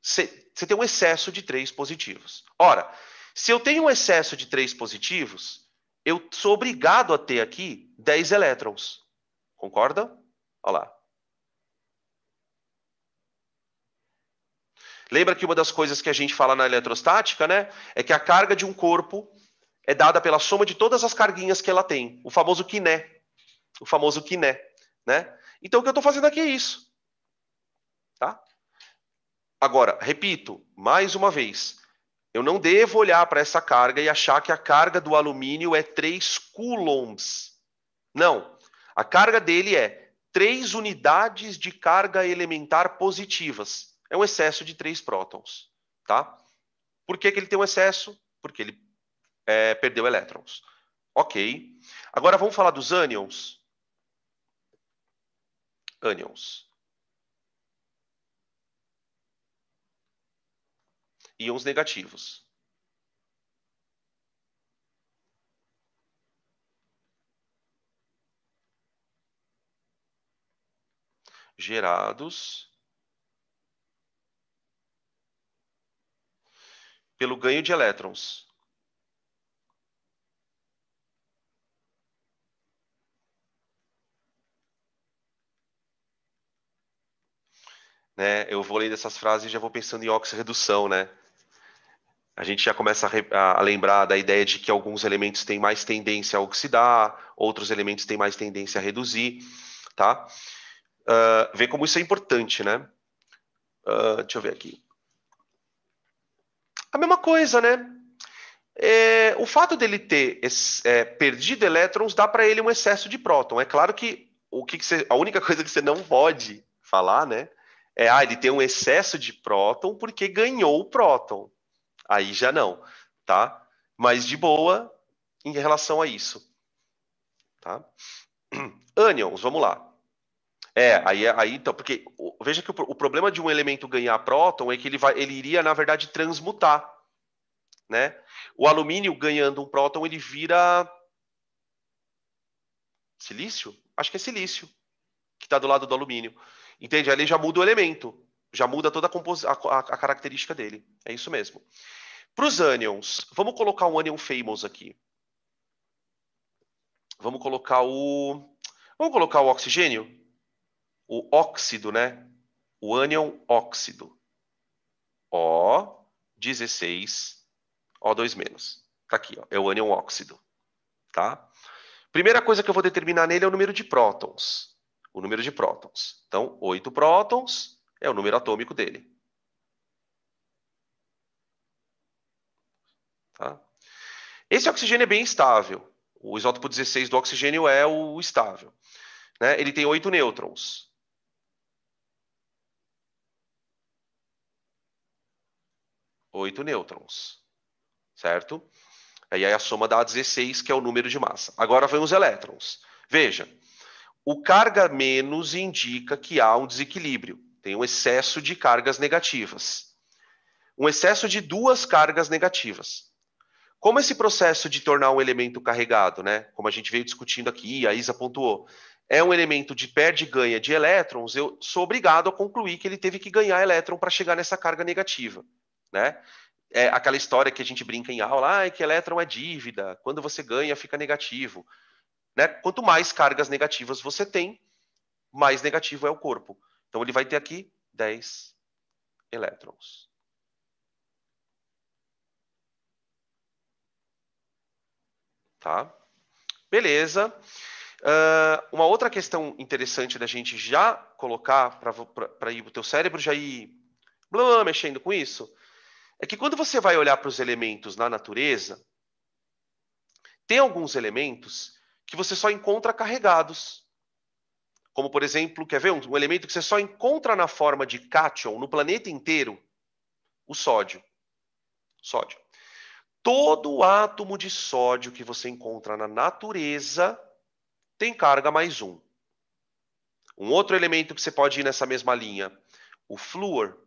Você tem um excesso de 3 positivos. Ora, se eu tenho um excesso de 3 positivos, eu sou obrigado a ter aqui 10 elétrons. Concorda? Olha lá. Lembra que uma das coisas que a gente fala na eletrostática, né, é que a carga de um corpo é dada pela soma de todas as carguinhas que ela tem. O famoso quiné. O famoso quiné. Né? Então, o que eu estou fazendo aqui é isso. Tá? Agora, repito, mais uma vez, eu não devo olhar para essa carga e achar que a carga do alumínio é 3 coulombs. Não. A carga dele é 3 unidades de carga elementar positivas. É um excesso de 3 prótons. Tá? Por que ele tem um excesso? Porque ele perdeu elétrons. Ok. Agora vamos falar dos ânions. Ânions. íons negativos. Gerados pelo ganho de elétrons. Né? Eu vou lendo essas frases e já vou pensando em oxirredução, né? A gente já começa a lembrar da ideia de que alguns elementos têm mais tendência a oxidar, outros elementos têm mais tendência a reduzir, tá? Ver como isso é importante, né? Deixa eu ver aqui. A mesma coisa, né? O fato dele ter perdido elétrons dá para ele um excesso de próton. É claro que a única coisa que você não pode falar, né? Ele tem um excesso de próton porque ganhou o próton. Aí já não, tá? Mas de boa em relação a isso, tá? Ânions, vamos lá. Aí então, porque veja que o problema de um elemento ganhar próton é que ele iria, na verdade, transmutar, né? O alumínio ganhando um próton, ele vira silício? Acho que é silício, que está do lado do alumínio. Entende? Aí ele já muda o elemento, já muda toda a característica dele. É isso mesmo. Para os ânions, vamos colocar um ânion famous aqui. Vamos colocar o oxigênio? O óxido, né? O ânion óxido. O16, O2-. Tá aqui, ó. É o ânion óxido. Tá? Primeira coisa que eu vou determinar nele é o número de prótons. O número de prótons. Então, 8 prótons é o número atômico dele. Tá? Esse oxigênio é bem estável. O isótopo 16 do oxigênio é o estável. Né? Ele tem 8 nêutrons. Certo? Aí a soma dá 16, que é o número de massa. Agora vem os elétrons. Veja, o carga menos indica que há um desequilíbrio. Tem um excesso de cargas negativas. Um excesso de 2 cargas negativas. Como esse processo de tornar um elemento carregado, né? Como a gente veio discutindo aqui, a Isa pontuou, é um elemento de perde e ganha de elétrons, eu sou obrigado a concluir que ele teve que ganhar elétron para chegar nessa carga negativa, né? É aquela história que a gente brinca em aula, que elétron é dívida, quando você ganha fica negativo, né? Quanto mais cargas negativas você tem, mais negativo é o corpo. Então ele vai ter aqui 10 elétrons. Tá? Beleza. Uma outra questão interessante da gente já colocar para ir o teu cérebro já ir mexendo com isso, é que quando você vai olhar para os elementos na natureza, tem alguns elementos que você só encontra carregados. Como, por exemplo, quer ver um elemento que você só encontra na forma de cátion no planeta inteiro? O sódio. Sódio. Todo átomo de sódio que você encontra na natureza tem carga mais 1. Um outro elemento que você pode ir nessa mesma linha, o flúor.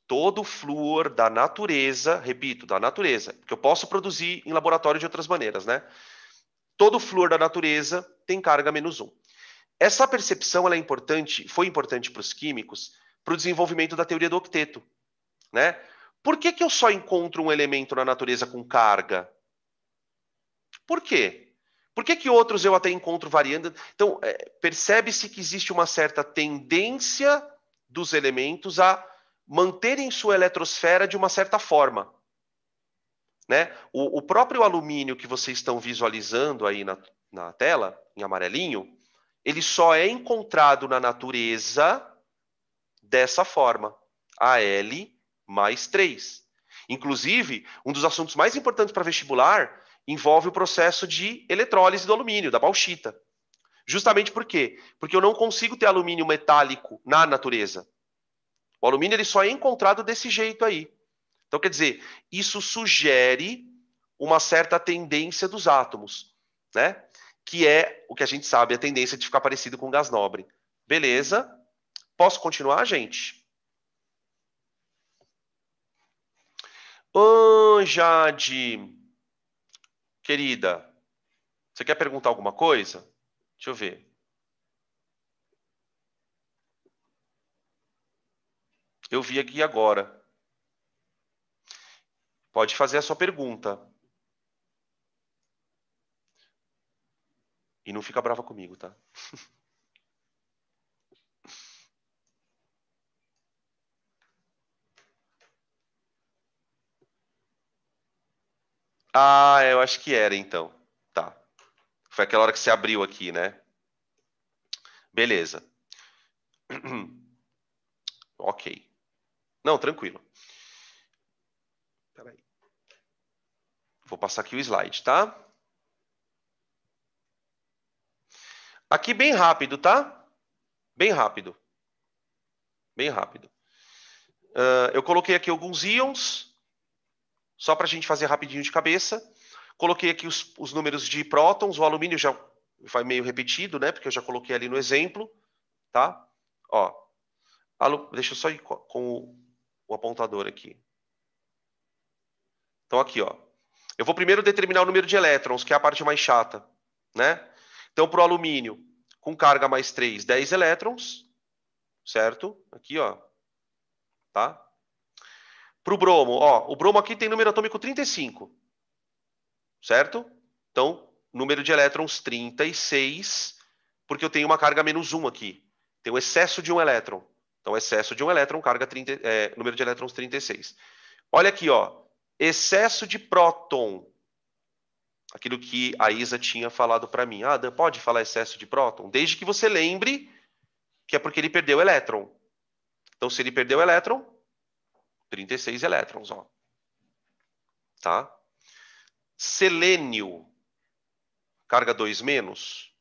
Todo flúor da natureza, repito, da natureza, porque eu posso produzir em laboratório de outras maneiras, né? Todo flúor da natureza tem carga menos 1. Essa percepção ela foi importante para os químicos, para o desenvolvimento da teoria do octeto, né? Por que eu só encontro um elemento na natureza com carga? Por quê? Por que outros eu até encontro variando? Então, percebe-se que existe uma certa tendência dos elementos a manterem sua eletrosfera de uma certa forma. Né? O próprio alumínio que vocês estão visualizando aí na tela, em amarelinho, ele só é encontrado na natureza dessa forma, Al+3. Inclusive, um dos assuntos mais importantes para vestibular envolve o processo de eletrólise do alumínio, da bauxita. Justamente por quê? Porque eu não consigo ter alumínio metálico na natureza. O alumínio ele só é encontrado desse jeito aí. Então, quer dizer, isso sugere uma certa tendência dos átomos, né? Que é o que a gente sabe, a tendência de ficar parecido com gás nobre. Beleza? Posso continuar, gente? Ô, Jade, querida, você quer perguntar alguma coisa? Deixa eu ver. Eu vi aqui agora. Pode fazer a sua pergunta. E não fica brava comigo, tá? Ah, eu acho que era, então. Tá. Foi aquela hora que você abriu aqui, né? Beleza. Ok. Não, tranquilo. Peraí. Vou passar aqui o slide, tá? Aqui bem rápido, tá? Bem rápido. Bem rápido. Eu coloquei aqui alguns íons, só para a gente fazer rapidinho de cabeça. Coloquei aqui os números de prótons. O alumínio já vai meio repetido, né? Porque eu já coloquei ali no exemplo, tá? Ó, deixa eu só ir com o apontador aqui. Então aqui, ó. Eu vou primeiro determinar o número de elétrons, que é a parte mais chata, né? Então, para o alumínio, com carga mais 3, 10 elétrons, certo? Aqui, ó. Tá? Para o bromo, ó, o bromo aqui tem número atômico 35, certo? Então, número de elétrons 36, porque eu tenho uma carga menos 1 aqui. Tem um excesso de um elétron. Então, excesso de um elétron, carga número de elétrons 36. Olha aqui, ó. Excesso de próton. Aquilo que a Isa tinha falado para mim. Ah, Dan, pode falar excesso de próton? Desde que você lembre que é porque ele perdeu elétron. Então, se ele perdeu elétron, 36 elétrons, ó. Tá? Selênio. Carga 2 menos.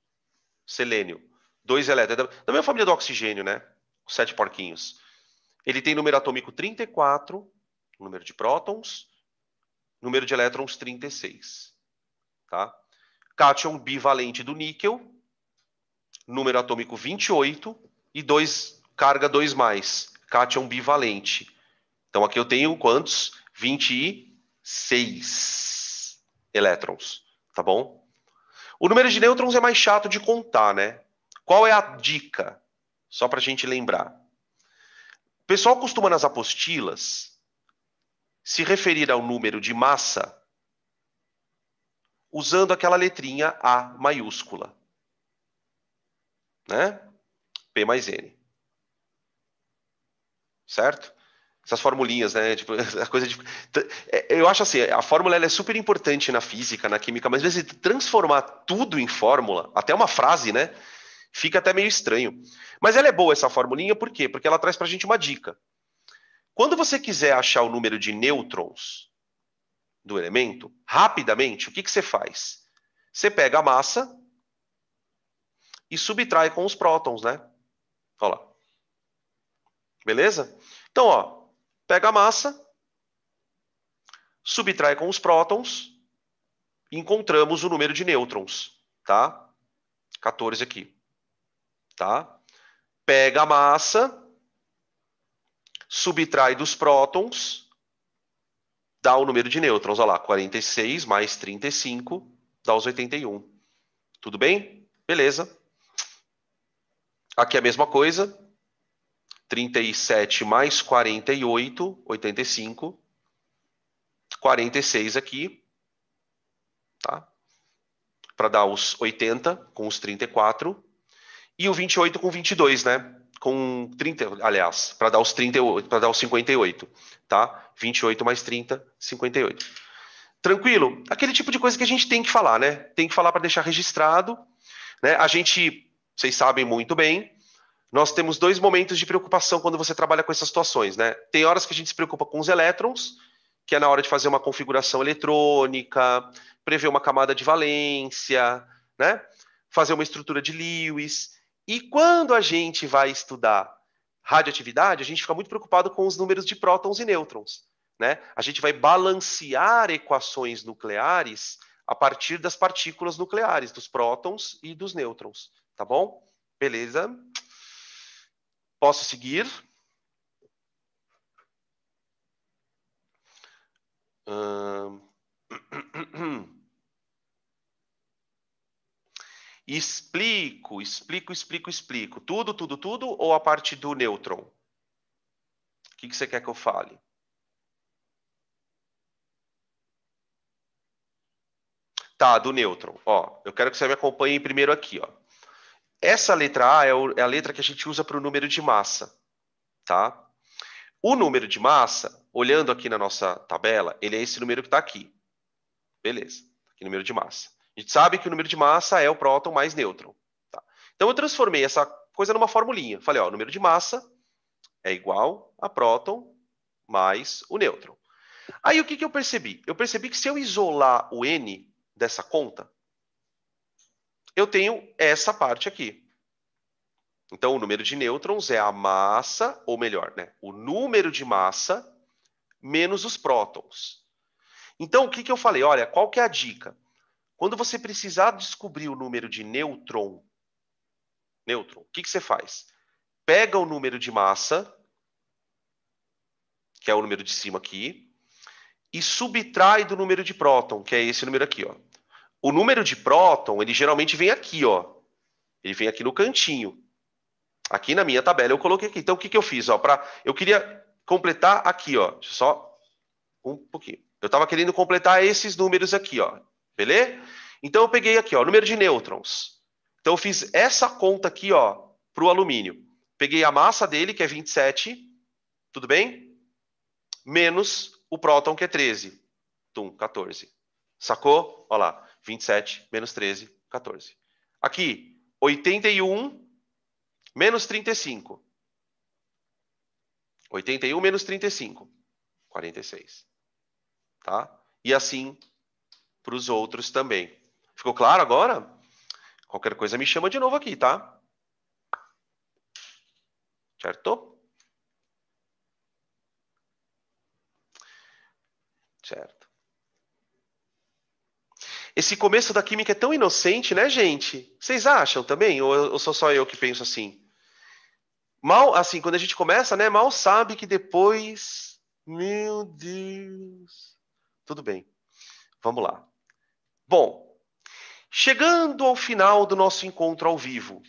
Selênio. 2 elétrons. Da mesma família do oxigênio, né? Os 7 porquinhos. Ele tem número atômico 34, número de prótons, número de elétrons 36. Tá? Cátion bivalente do níquel, número atômico 28 e carga 2 mais. Cátion bivalente. Então aqui eu tenho quantos? 26 elétrons, tá bom? O número de nêutrons é mais chato de contar, né? Qual é a dica? Só para a gente lembrar. O pessoal costuma nas apostilas se referir ao número de massa usando aquela letrinha A maiúscula, né? P mais N. Certo? Essas formulinhas, né? Tipo, a coisa de... Eu acho assim, a fórmula ela é super importante na física, na química, mas às vezes transformar tudo em fórmula, até uma frase, né? Fica até meio estranho. Mas ela é boa, essa formulinha, por quê? Porque ela traz pra gente uma dica. Quando você quiser achar o número de nêutrons do elemento, rapidamente, o que você faz? Você pega a massa e subtrai com os prótons, né? Olha lá. Beleza? Então, ó, pega a massa, subtrai com os prótons e encontramos o número de nêutrons, tá? 14 aqui, tá? Pega a massa, subtrai dos prótons, dá o número de nêutrons, olha lá, 46 mais 35 dá os 81. Tudo bem? Beleza. Aqui a mesma coisa. 37 mais 48, 85. 46 aqui, tá? Para dar os 80 com os 34. E o 28 com 22, né? Com 30, aliás, para dar os 38, para dar os 58, tá? 28 mais 30, 58. Tranquilo? Aquele tipo de coisa que a gente tem que falar, né? Tem que falar para deixar registrado, né? A gente, vocês sabem muito bem, nós temos 2 momentos de preocupação quando você trabalha com essas situações, né? Tem horas que a gente se preocupa com os elétrons, que é na hora de fazer uma configuração eletrônica, prever uma camada de valência, né? Fazer uma estrutura de Lewis. E quando a gente vai estudar radioatividade, a gente fica muito preocupado com os números de prótons e nêutrons, né? A gente vai balancear equações nucleares a partir das partículas nucleares, dos prótons e dos nêutrons, tá bom? Beleza? Posso seguir? Explico. Tudo ou a parte do nêutron? O que você quer que eu fale? Tá, do nêutron. Ó, eu quero que você me acompanhe primeiro aqui, ó. Essa letra A é a letra que a gente usa para o número de massa, tá? O número de massa, olhando aqui na nossa tabela, ele é esse número que está aqui. Beleza, aqui número de massa. A gente sabe que o número de massa é o próton mais nêutron. Tá? Então eu transformei essa coisa numa formulinha. Falei, ó, o número de massa é igual a próton mais o nêutron. Aí o que eu percebi? Eu percebi que se eu isolar o N dessa conta, eu tenho essa parte aqui. Então, o número de nêutrons é a massa, ou melhor, né, o número de massa menos os prótons. Então, o que eu falei? Olha, qual que é a dica? Quando você precisar descobrir o número de nêutron, o que você faz? Pega o número de massa, que é o número de cima aqui, e subtrai do número de próton, que é esse número aqui, ó. O número de próton, ele geralmente vem aqui, ó. Ele vem aqui no cantinho. Aqui na minha tabela eu coloquei aqui. Então, o que eu fiz? Ó, eu queria completar aqui, ó. Só um pouquinho. Eu estava querendo completar esses números aqui, ó. Beleza? Então, eu peguei aqui, ó, o número de nêutrons. Então, eu fiz essa conta aqui, ó, para o alumínio. Peguei a massa dele, que é 27. Tudo bem? Menos o próton, que é 13. 14. Sacou? Olha lá. 27 menos 13, 14. Aqui, 81 menos 35. 81 menos 35. 46. Tá? E assim para os outros também. Ficou claro agora? Qualquer coisa me chama de novo aqui, tá? Certo? Certo. Esse começo da química é tão inocente, né, gente? Vocês acham também? Ou sou só eu que penso assim? Mal, assim, quando a gente começa, né, mal sabe que depois... Meu Deus... Tudo bem. Vamos lá. Bom, chegando ao final do nosso encontro ao vivo,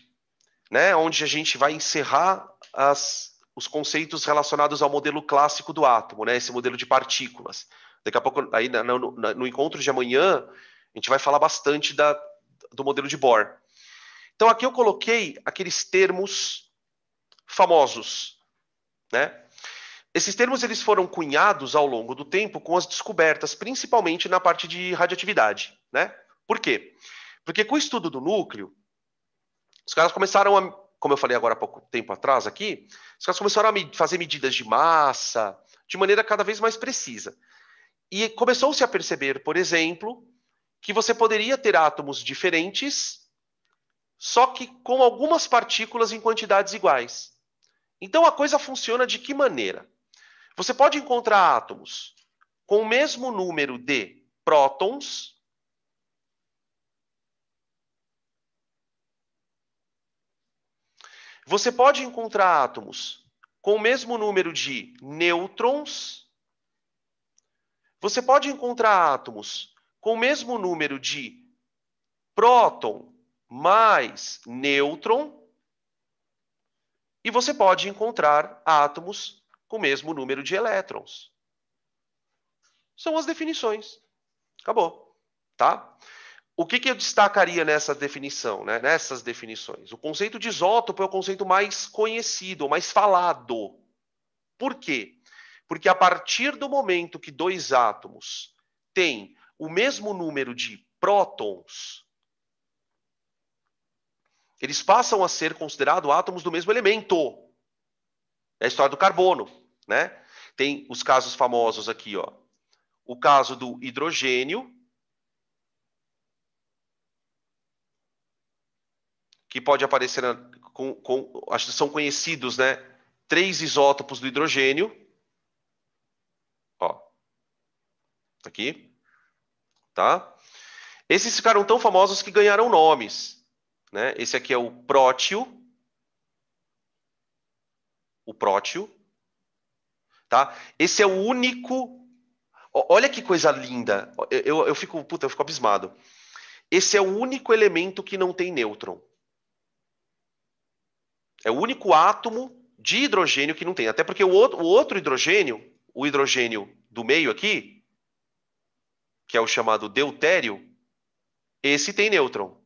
né, onde a gente vai encerrar os conceitos relacionados ao modelo clássico do átomo, né, esse modelo de partículas. Daqui a pouco, aí no encontro de amanhã, a gente vai falar bastante do modelo de Bohr. Então, aqui eu coloquei aqueles termos famosos, né? Esses termos eles foram cunhados ao longo do tempo com as descobertas, principalmente na parte de radioatividade, né? Por quê? Porque com o estudo do núcleo, os caras começaram a, como eu falei agora há pouco tempo atrás aqui, os caras começaram a fazer medidas de massa de maneira cada vez mais precisa. E começou-se a perceber, por exemplo, que você poderia ter átomos diferentes, só que com algumas partículas em quantidades iguais. Então a coisa funciona de que maneira? Você pode encontrar átomos com o mesmo número de prótons você pode encontrar átomos com o mesmo número de nêutrons. Você pode encontrar átomos com o mesmo número de próton mais nêutron. E você pode encontrar átomos com o mesmo número de elétrons. São as definições. Acabou. Tá? O que eu destacaria nessa definição, né? Nessas definições? O conceito de isótopo é o conceito mais conhecido, mais falado. Por quê? Porque a partir do momento que dois átomos têm o mesmo número de prótons, eles passam a ser considerados átomos do mesmo elemento. É a história do carbono, né? Tem os casos famosos aqui, ó. O caso do hidrogênio, que pode aparecer acho que são conhecidos, né? 3 isótopos do hidrogênio. Ó. Aqui. Tá? Esses ficaram tão famosos que ganharam nomes. Né? Esse aqui é o prótio. O prótio. Tá? Esse é o único... Olha que coisa linda. Eu fico abismado. Esse é o único elemento que não tem nêutron. É o único átomo de hidrogênio que não tem. Até porque o outro hidrogênio, o hidrogênio do meio aqui, que é o chamado deutério, esse tem nêutron.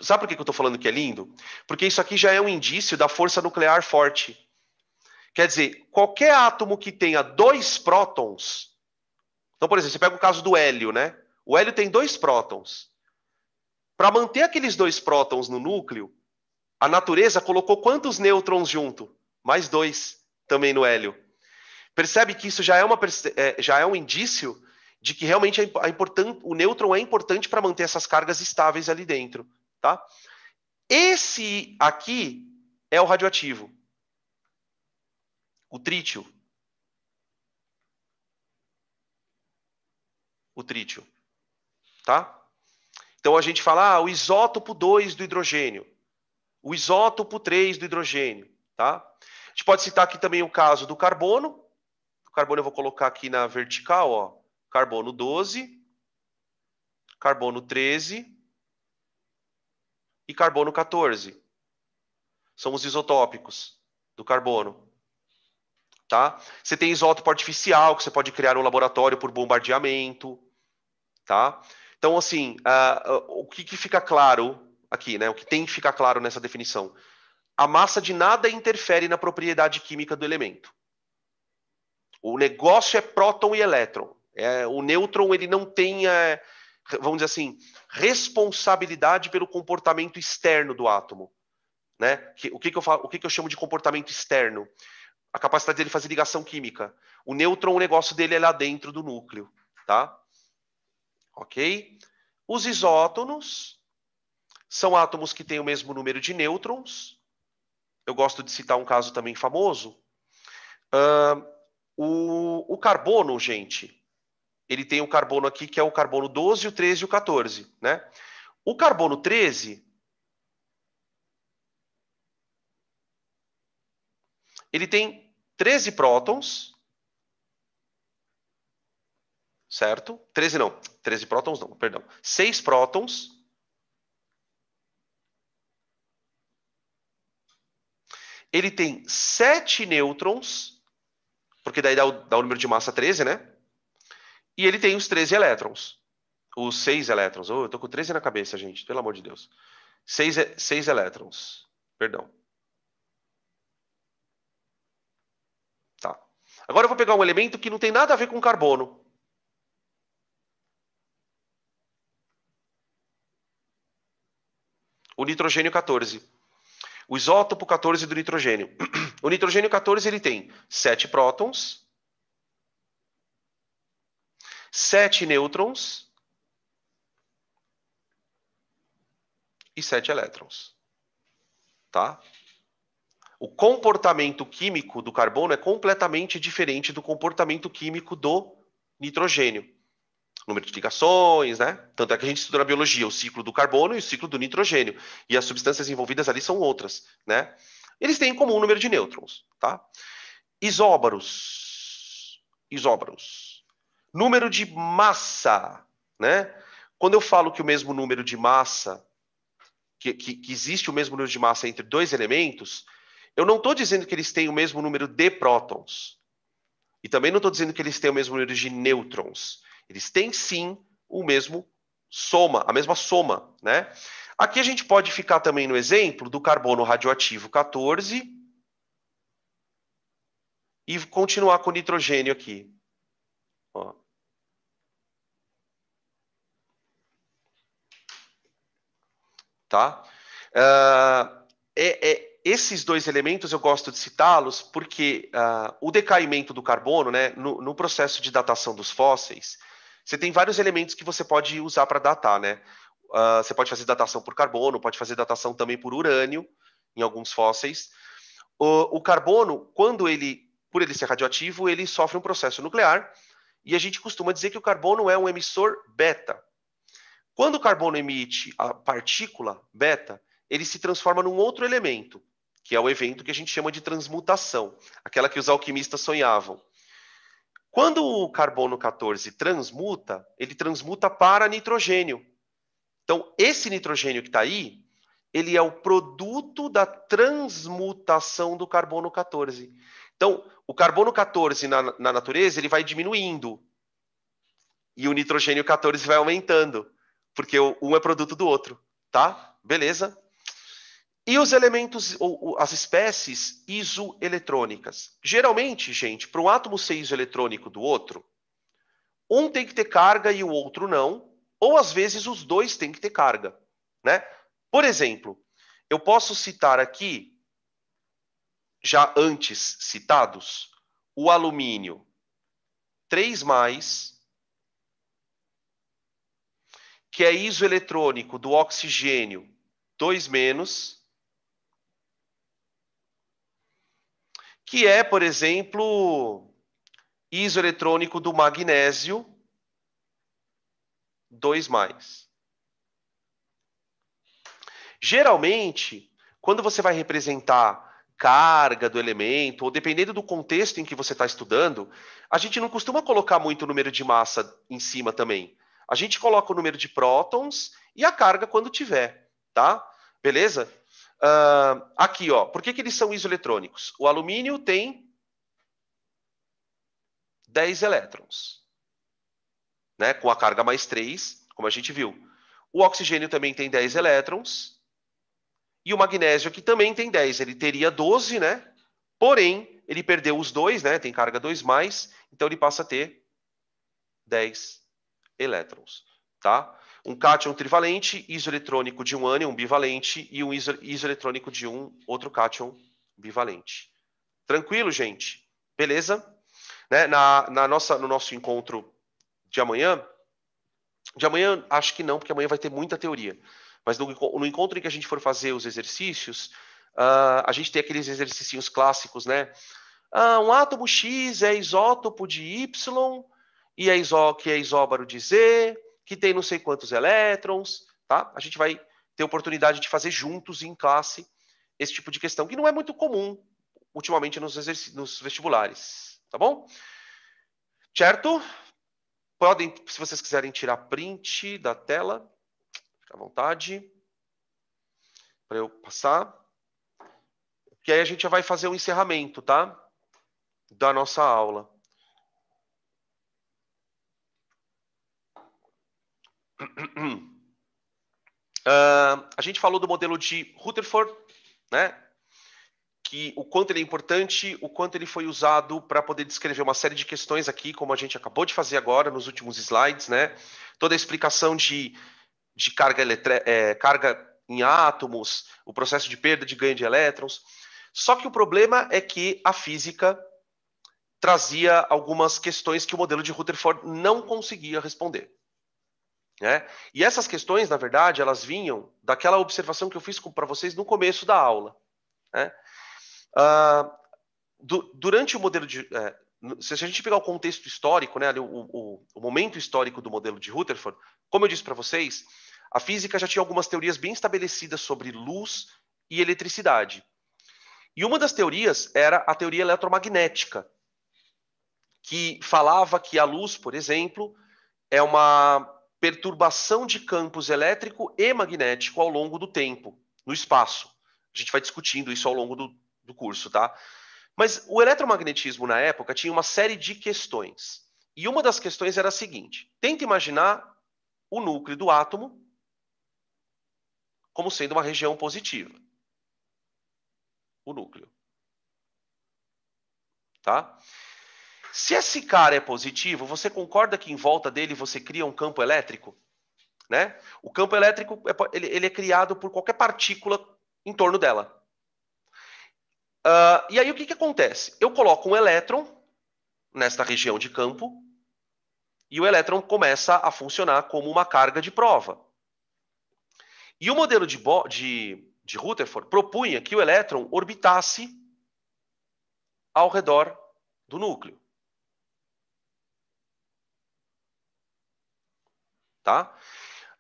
Sabe por que eu estou falando que é lindo? Porque isso aqui já é um indício da força nuclear forte. Quer dizer, qualquer átomo que tenha 2 prótons... Então, por exemplo, você pega o caso do hélio, né? O hélio tem 2 prótons. Para manter aqueles 2 prótons no núcleo, a natureza colocou quantos nêutrons junto? Mais 2 também no hélio. Percebe que isso já é um indício de que realmente o nêutron é importante para manter essas cargas estáveis ali dentro. Tá? Esse aqui é o radioativo. O trítio. O trítio. Tá? Então a gente fala o isótopo 2 do hidrogênio. O isótopo 3 do hidrogênio. Tá? A gente pode citar aqui também o caso do carbono. O carbono eu vou colocar aqui na vertical. Ó. Carbono 12. Carbono 13. E carbono 14. São os isotópicos do carbono. Tá? Você tem isótopo artificial, que você pode criar no laboratório por bombardeamento. Tá? Então, assim, o que fica claro aqui, né? O que tem que ficar claro nessa definição? A massa de nada interfere na propriedade química do elemento. O negócio é próton e elétron. O nêutron ele não tem, vamos dizer assim, responsabilidade pelo comportamento externo do átomo. Né? O que eu chamo de comportamento externo? A capacidade dele fazer ligação química. O nêutron, o negócio dele é lá dentro do núcleo. Tá? Ok? Os isótonos são átomos que têm o mesmo número de nêutrons. Eu gosto de citar um caso também famoso. O carbono, gente, ele tem o carbono aqui, que é o carbono 12, o 13 e o 14. Né? O carbono 13... ele tem 13 prótons, certo? 13 prótons não, perdão. 6 prótons. Ele tem 7 nêutrons, porque daí dá o número de massa 13, né? E ele tem os 13 elétrons. Os 6 elétrons. Eu tô com 13 na cabeça, gente, pelo amor de Deus. 6 elétrons, perdão. Tá. Agora eu vou pegar um elemento que não tem nada a ver com carbono. O nitrogênio 14. O isótopo 14 do nitrogênio. O nitrogênio 14 ele tem 7 prótons, 7 nêutrons e 7 elétrons. Tá? O comportamento químico do carbono é completamente diferente do comportamento químico do nitrogênio. Número de ligações, né? Tanto é que a gente estuda na biologia o ciclo do carbono e o ciclo do nitrogênio. E as substâncias envolvidas ali são outras, né? Eles têm em comum o número de nêutrons, tá? Isóbaros. Número de massa, né? Quando eu falo que o mesmo número de massa, que existe o mesmo número de massa entre 2 elementos, eu não estou dizendo que eles têm o mesmo número de prótons. E também não estou dizendo que eles têm o mesmo número de nêutrons. Eles têm, sim, a mesma soma, né? Aqui a gente pode ficar também no exemplo do carbono radioativo 14 e continuar com o nitrogênio aqui. Ó. Tá? Esses 2 elementos eu gosto de citá-los porque o decaimento do carbono, né, no processo de datação dos fósseis, você tem vários elementos que você pode usar para datar, né? Você pode fazer datação por carbono, pode fazer datação também por urânio, em alguns fósseis. O carbono, por ele ser radioativo, ele sofre um processo nuclear, e a gente costuma dizer que o carbono é um emissor beta. Quando o carbono emite a partícula beta, ele se transforma num outro elemento, que é o evento que a gente chama de transmutação, aquela que os alquimistas sonhavam. Quando o carbono 14 transmuta, ele transmuta para nitrogênio. Então, esse nitrogênio que está aí, ele é o produto da transmutação do carbono 14. Então, o carbono 14 na natureza, ele vai diminuindo. E o nitrogênio 14 vai aumentando. Porque um é produto do outro. Tá? Beleza? E os elementos, ou as espécies isoeletrônicas. Geralmente, gente, para um átomo ser isoeletrônico do outro, um tem que ter carga e o outro não. Ou, às vezes, os dois têm que ter carga. Né? Por exemplo, eu posso citar aqui, já antes citados, o alumínio 3+, que é isoeletrônico do oxigênio 2-, que é, por exemplo, isoeletrônico do magnésio 2+. Geralmente, quando você vai representar carga do elemento, ou dependendo do contexto em que você está estudando, a gente não costuma colocar muito o número de massa em cima também. A gente coloca o número de prótons e a carga quando tiver, tá? Beleza? Aqui, ó, por que eles são isoeletrônicos? O alumínio tem 10 elétrons, né? Com a carga mais 3, como a gente viu. O oxigênio também tem 10 elétrons. E o magnésio aqui também tem 10. Ele teria 12, né? Porém, ele perdeu os 2, né? Tem carga 2+, então ele passa a ter 10 elétrons, tá? Um cátion trivalente, isoeletrônico de um ânion bivalente e um isoeletrônico de um outro cátion bivalente. Tranquilo, gente? Beleza? Né? No nosso encontro de amanhã acho que não, porque amanhã vai ter muita teoria. Mas no encontro em que a gente for fazer os exercícios, a gente tem aqueles exercícios clássicos, né? Um átomo X é isótopo de Y, e que é isóbaro de Z, que tem não sei quantos elétrons, tá? A gente vai ter oportunidade de fazer juntos em classe esse tipo de questão, que não é muito comum ultimamente nos vestibulares, tá bom? Certo? Podem, se vocês quiserem tirar print da tela, fica à vontade, para eu passar. Que aí a gente já vai fazer o encerramento, tá? Da nossa aula. A gente falou do modelo de Rutherford, né? Que o quanto ele é importante, o quanto ele foi usado para poder descrever uma série de questões aqui, como a gente acabou de fazer agora nos últimos slides, né? Toda a explicação de carga em átomos, o processo de perda de ganho de elétrons. Só que o problema é que a física trazia algumas questões que o modelo de Rutherford não conseguia responder. Né? E essas questões, na verdade, elas vinham daquela observação que eu fiz para vocês no começo da aula. Né? Durante o modelo de... se a gente pegar o contexto histórico, né, o momento histórico do modelo de Rutherford, como eu disse para vocês, a física já tinha algumas teorias bem estabelecidas sobre luz e eletricidade. E uma das teorias era a teoria eletromagnética, que falava que a luz, por exemplo, é uma perturbação de campos elétrico e magnético ao longo do tempo, no espaço. A gente vai discutindo isso ao longo do curso, tá? Mas o eletromagnetismo, na época, tinha uma série de questões. E uma das questões era a seguinte: tenta imaginar o núcleo do átomo como sendo uma região positiva. O núcleo. Tá? Se esse cara é positivo, você concorda que em volta dele você cria um campo elétrico? Né? O campo elétrico ele é criado por qualquer partícula em torno dela. E aí o que acontece? Eu coloco um elétron nesta região de campo e o elétron começa a funcionar como uma carga de prova. E o modelo de Rutherford propunha que o elétron orbitasse ao redor do núcleo. Tá?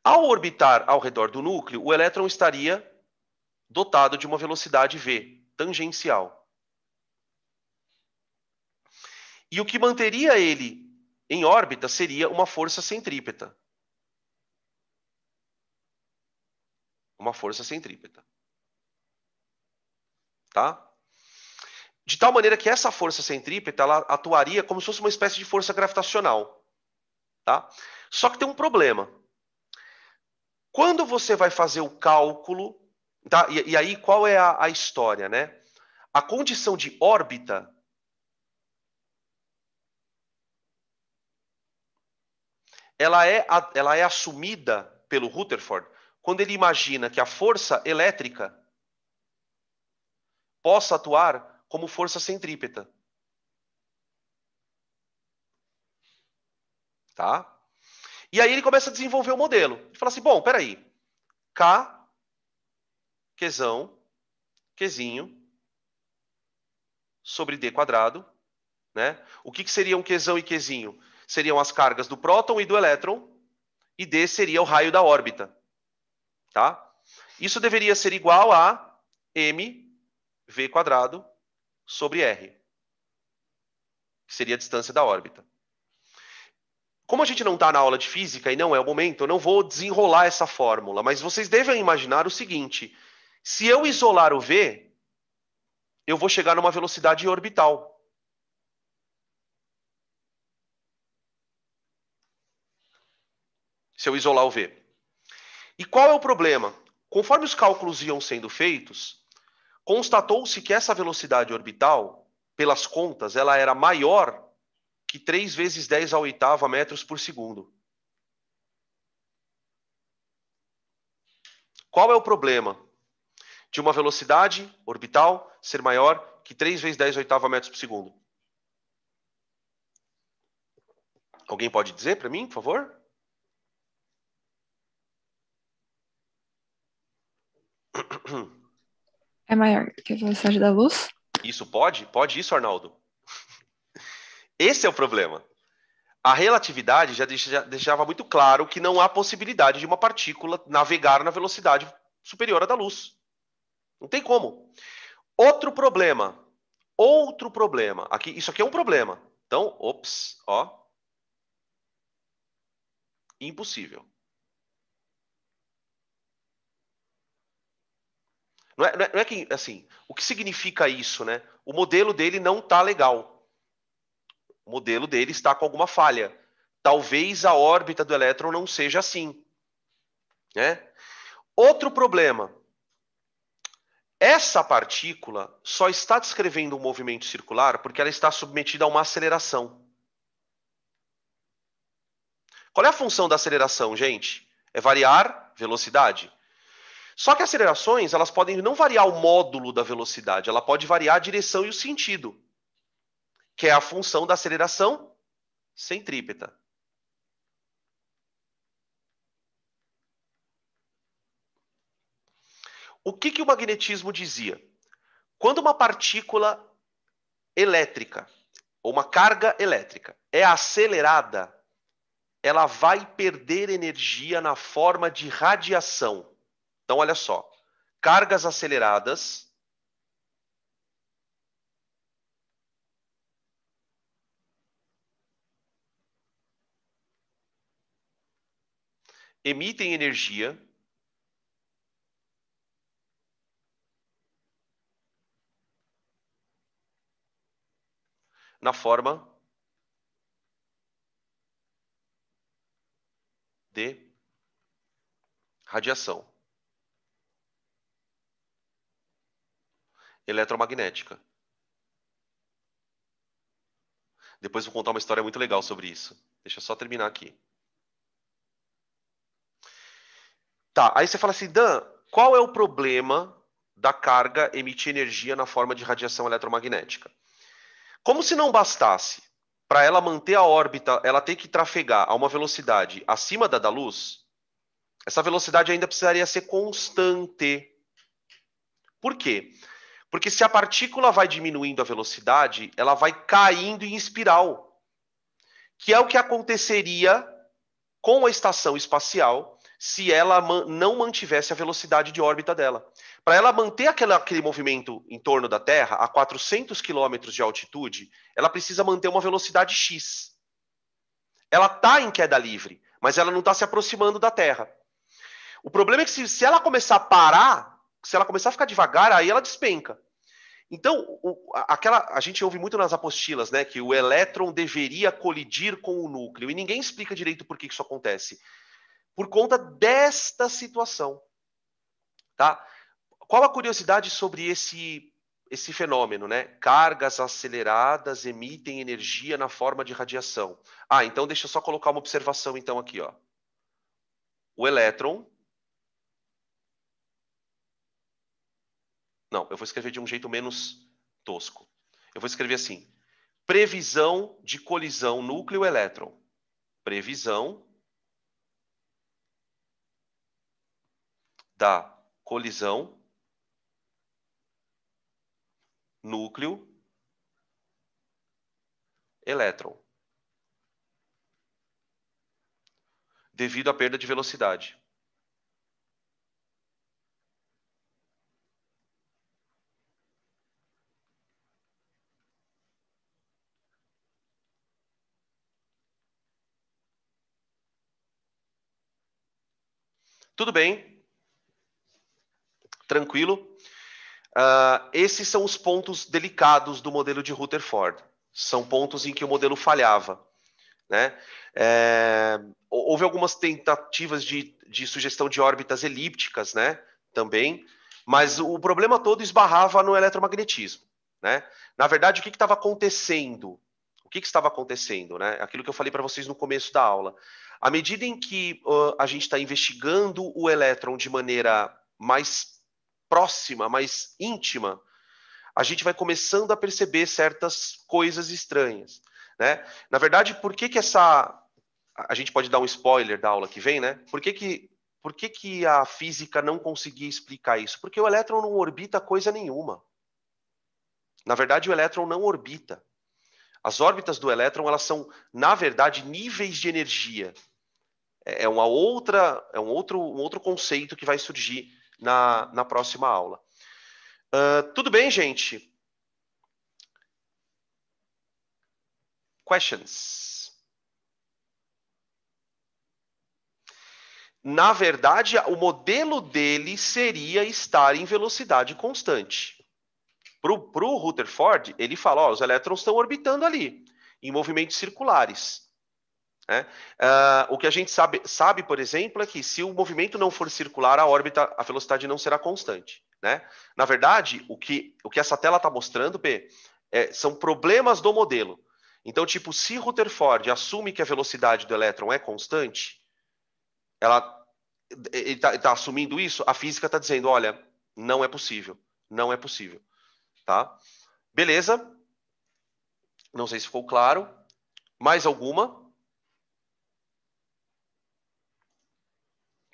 Ao orbitar ao redor do núcleo, o elétron estaria dotado de uma velocidade v, tangencial. E o que manteria ele em órbita seria uma força centrípeta. Uma força centrípeta. Tá? De tal maneira que essa força centrípeta ela atuaria como se fosse uma espécie de força gravitacional. Tá? Só que tem um problema. Quando você vai fazer o cálculo, tá? E aí qual é a história, né? A condição de órbita ela é assumida pelo Rutherford quando ele imagina que a força elétrica possa atuar como força centrípeta. Tá? E aí ele começa a desenvolver o modelo. Ele fala assim, bom, peraí. K, Qzão, Qzinho, sobre D quadrado. Né? O que seriam Qzão e Qzinho? Seriam as cargas do próton e do elétron. E D seria o raio da órbita. Tá? Isso deveria ser igual a mv quadrado sobre r. Que seria a distância da órbita. Como a gente não está na aula de física e não é o momento, eu não vou desenrolar essa fórmula, mas vocês devem imaginar o seguinte: se eu isolar o V, eu vou chegar numa velocidade orbital. Se eu isolar o V. E qual é o problema? Conforme os cálculos iam sendo feitos, constatou-se que essa velocidade orbital, pelas contas, ela era maior que 3 vezes 10 à oitava metros por segundo. Qual é o problema de uma velocidade orbital ser maior que 3 vezes 10 à oitava metros por segundo? Alguém pode dizer para mim, por favor? É maior que a velocidade da luz? Isso pode? Pode isso, Arnaldo? Esse é o problema. A relatividade já deixava muito claro que não há possibilidade de uma partícula navegar na velocidade superior à da luz. Não tem como. Outro problema. Isso aqui é um problema. Então, ops, ó. Impossível. Não é que, assim, o que significa isso, né? O modelo dele não está legal. O modelo dele está com alguma falha. Talvez a órbita do elétron não seja assim. Né? Outro problema. Essa partícula só está descrevendo um movimento circular porque ela está submetida a uma aceleração. Qual é a função da aceleração, gente? É variar velocidade. Só que acelerações, elas podem não variar o módulo da velocidade, ela pode variar a direção e o sentido, que é a função da aceleração centrípeta. O que o magnetismo dizia? Quando uma partícula elétrica, ou uma carga elétrica, é acelerada, ela vai perder energia na forma de radiação. Então, olha só. Cargas aceleradas emitem energia na forma de radiação eletromagnética. Depois vou contar uma história muito legal sobre isso. Deixa eu só terminar aqui. Tá, aí você fala assim, Dan, qual é o problema da carga emitir energia na forma de radiação eletromagnética? Como se não bastasse para ela manter a órbita, ela tem que trafegar a uma velocidade acima da luz, essa velocidade ainda precisaria ser constante. Por quê? Porque se a partícula vai diminuindo a velocidade, ela vai caindo em espiral, que é o que aconteceria com a estação espacial se ela não mantivesse a velocidade de órbita dela. Para ela manter aquele movimento em torno da Terra, a 400 km de altitude, ela precisa manter uma velocidade x. Ela está em queda livre, mas ela não está se aproximando da Terra. O problema é que se ela começar a parar, se ela começar a ficar devagar, aí ela despenca. Então, a gente ouve muito nas apostilas, né, que o elétron deveria colidir com o núcleo, e ninguém explica direito por que isso acontece. Por conta desta situação. Tá? Qual a curiosidade sobre esse fenômeno, né? Cargas aceleradas emitem energia na forma de radiação. Então deixa eu só colocar uma observação então aqui, ó. O elétron... Não, eu vou escrever de um jeito menos tosco. Eu vou escrever assim. Previsão de colisão núcleo-elétron. Previsão da colisão núcleo-elétron, devido à perda de velocidade. Tudo bem? Tranquilo? Esses são os pontos delicados do modelo de Rutherford. São pontos em que o modelo falhava. Né? Houve algumas tentativas de sugestão de órbitas elípticas, né? Também, mas o problema todo esbarrava no eletromagnetismo. Né? Na verdade, o que estava acontecendo? O que estava acontecendo? Né? Aquilo que eu falei para vocês no começo da aula. À medida em que a gente está investigando o elétron de maneira mais próxima, mais íntima, a gente vai começando a perceber certas coisas estranhas, né? Na verdade, por que a gente pode dar um spoiler da aula que vem, né? Por que a física não conseguia explicar isso? Porque o elétron não orbita coisa nenhuma. Na verdade, o elétron não orbita. As órbitas do elétron, elas são, na verdade, níveis de energia. É um outro conceito que vai surgir na próxima aula. Tudo bem, gente? Questions? Na verdade, o modelo dele seria estar em velocidade constante. Para o Rutherford, ele fala, ó, os elétrons estão orbitando ali, em movimentos circulares. Né? O que a gente sabe, por exemplo, é que se o movimento não for circular, a velocidade não será constante. Né? Na verdade, o que essa tela está mostrando, P, são problemas do modelo. Então, tipo, se Rutherford assume que a velocidade do elétron é constante, ele está assumindo isso, a física está dizendo, olha, não é possível, não é possível. Tá? Beleza? Não sei se ficou claro. Mais alguma?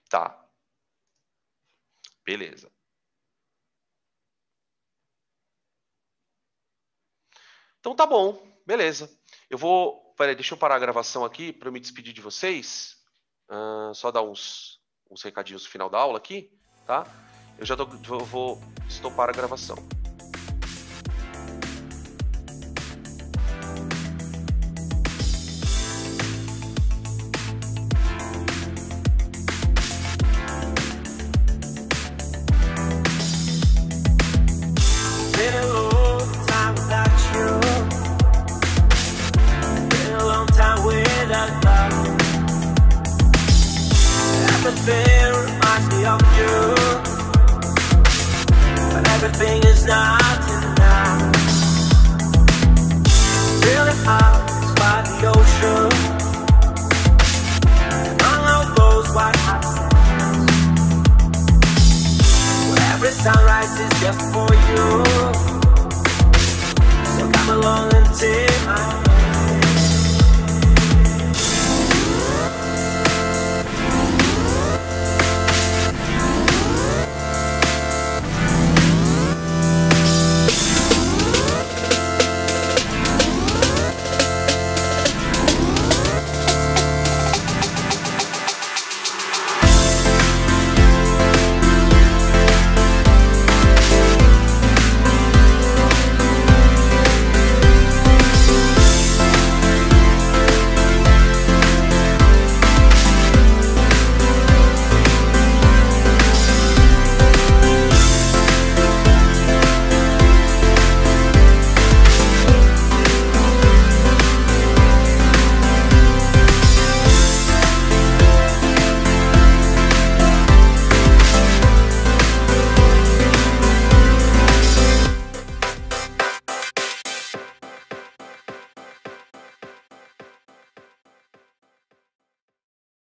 Tá. Beleza. Então tá bom. Beleza. Peraí, deixa eu parar a gravação aqui para eu me despedir de vocês. Só dar uns recadinhos no final da aula aqui, tá? Eu vou estopar a gravação. Everything reminds me of you, but everything is not enough. Feeling out by the ocean, along those white hot sands, where every sunrise is just for you.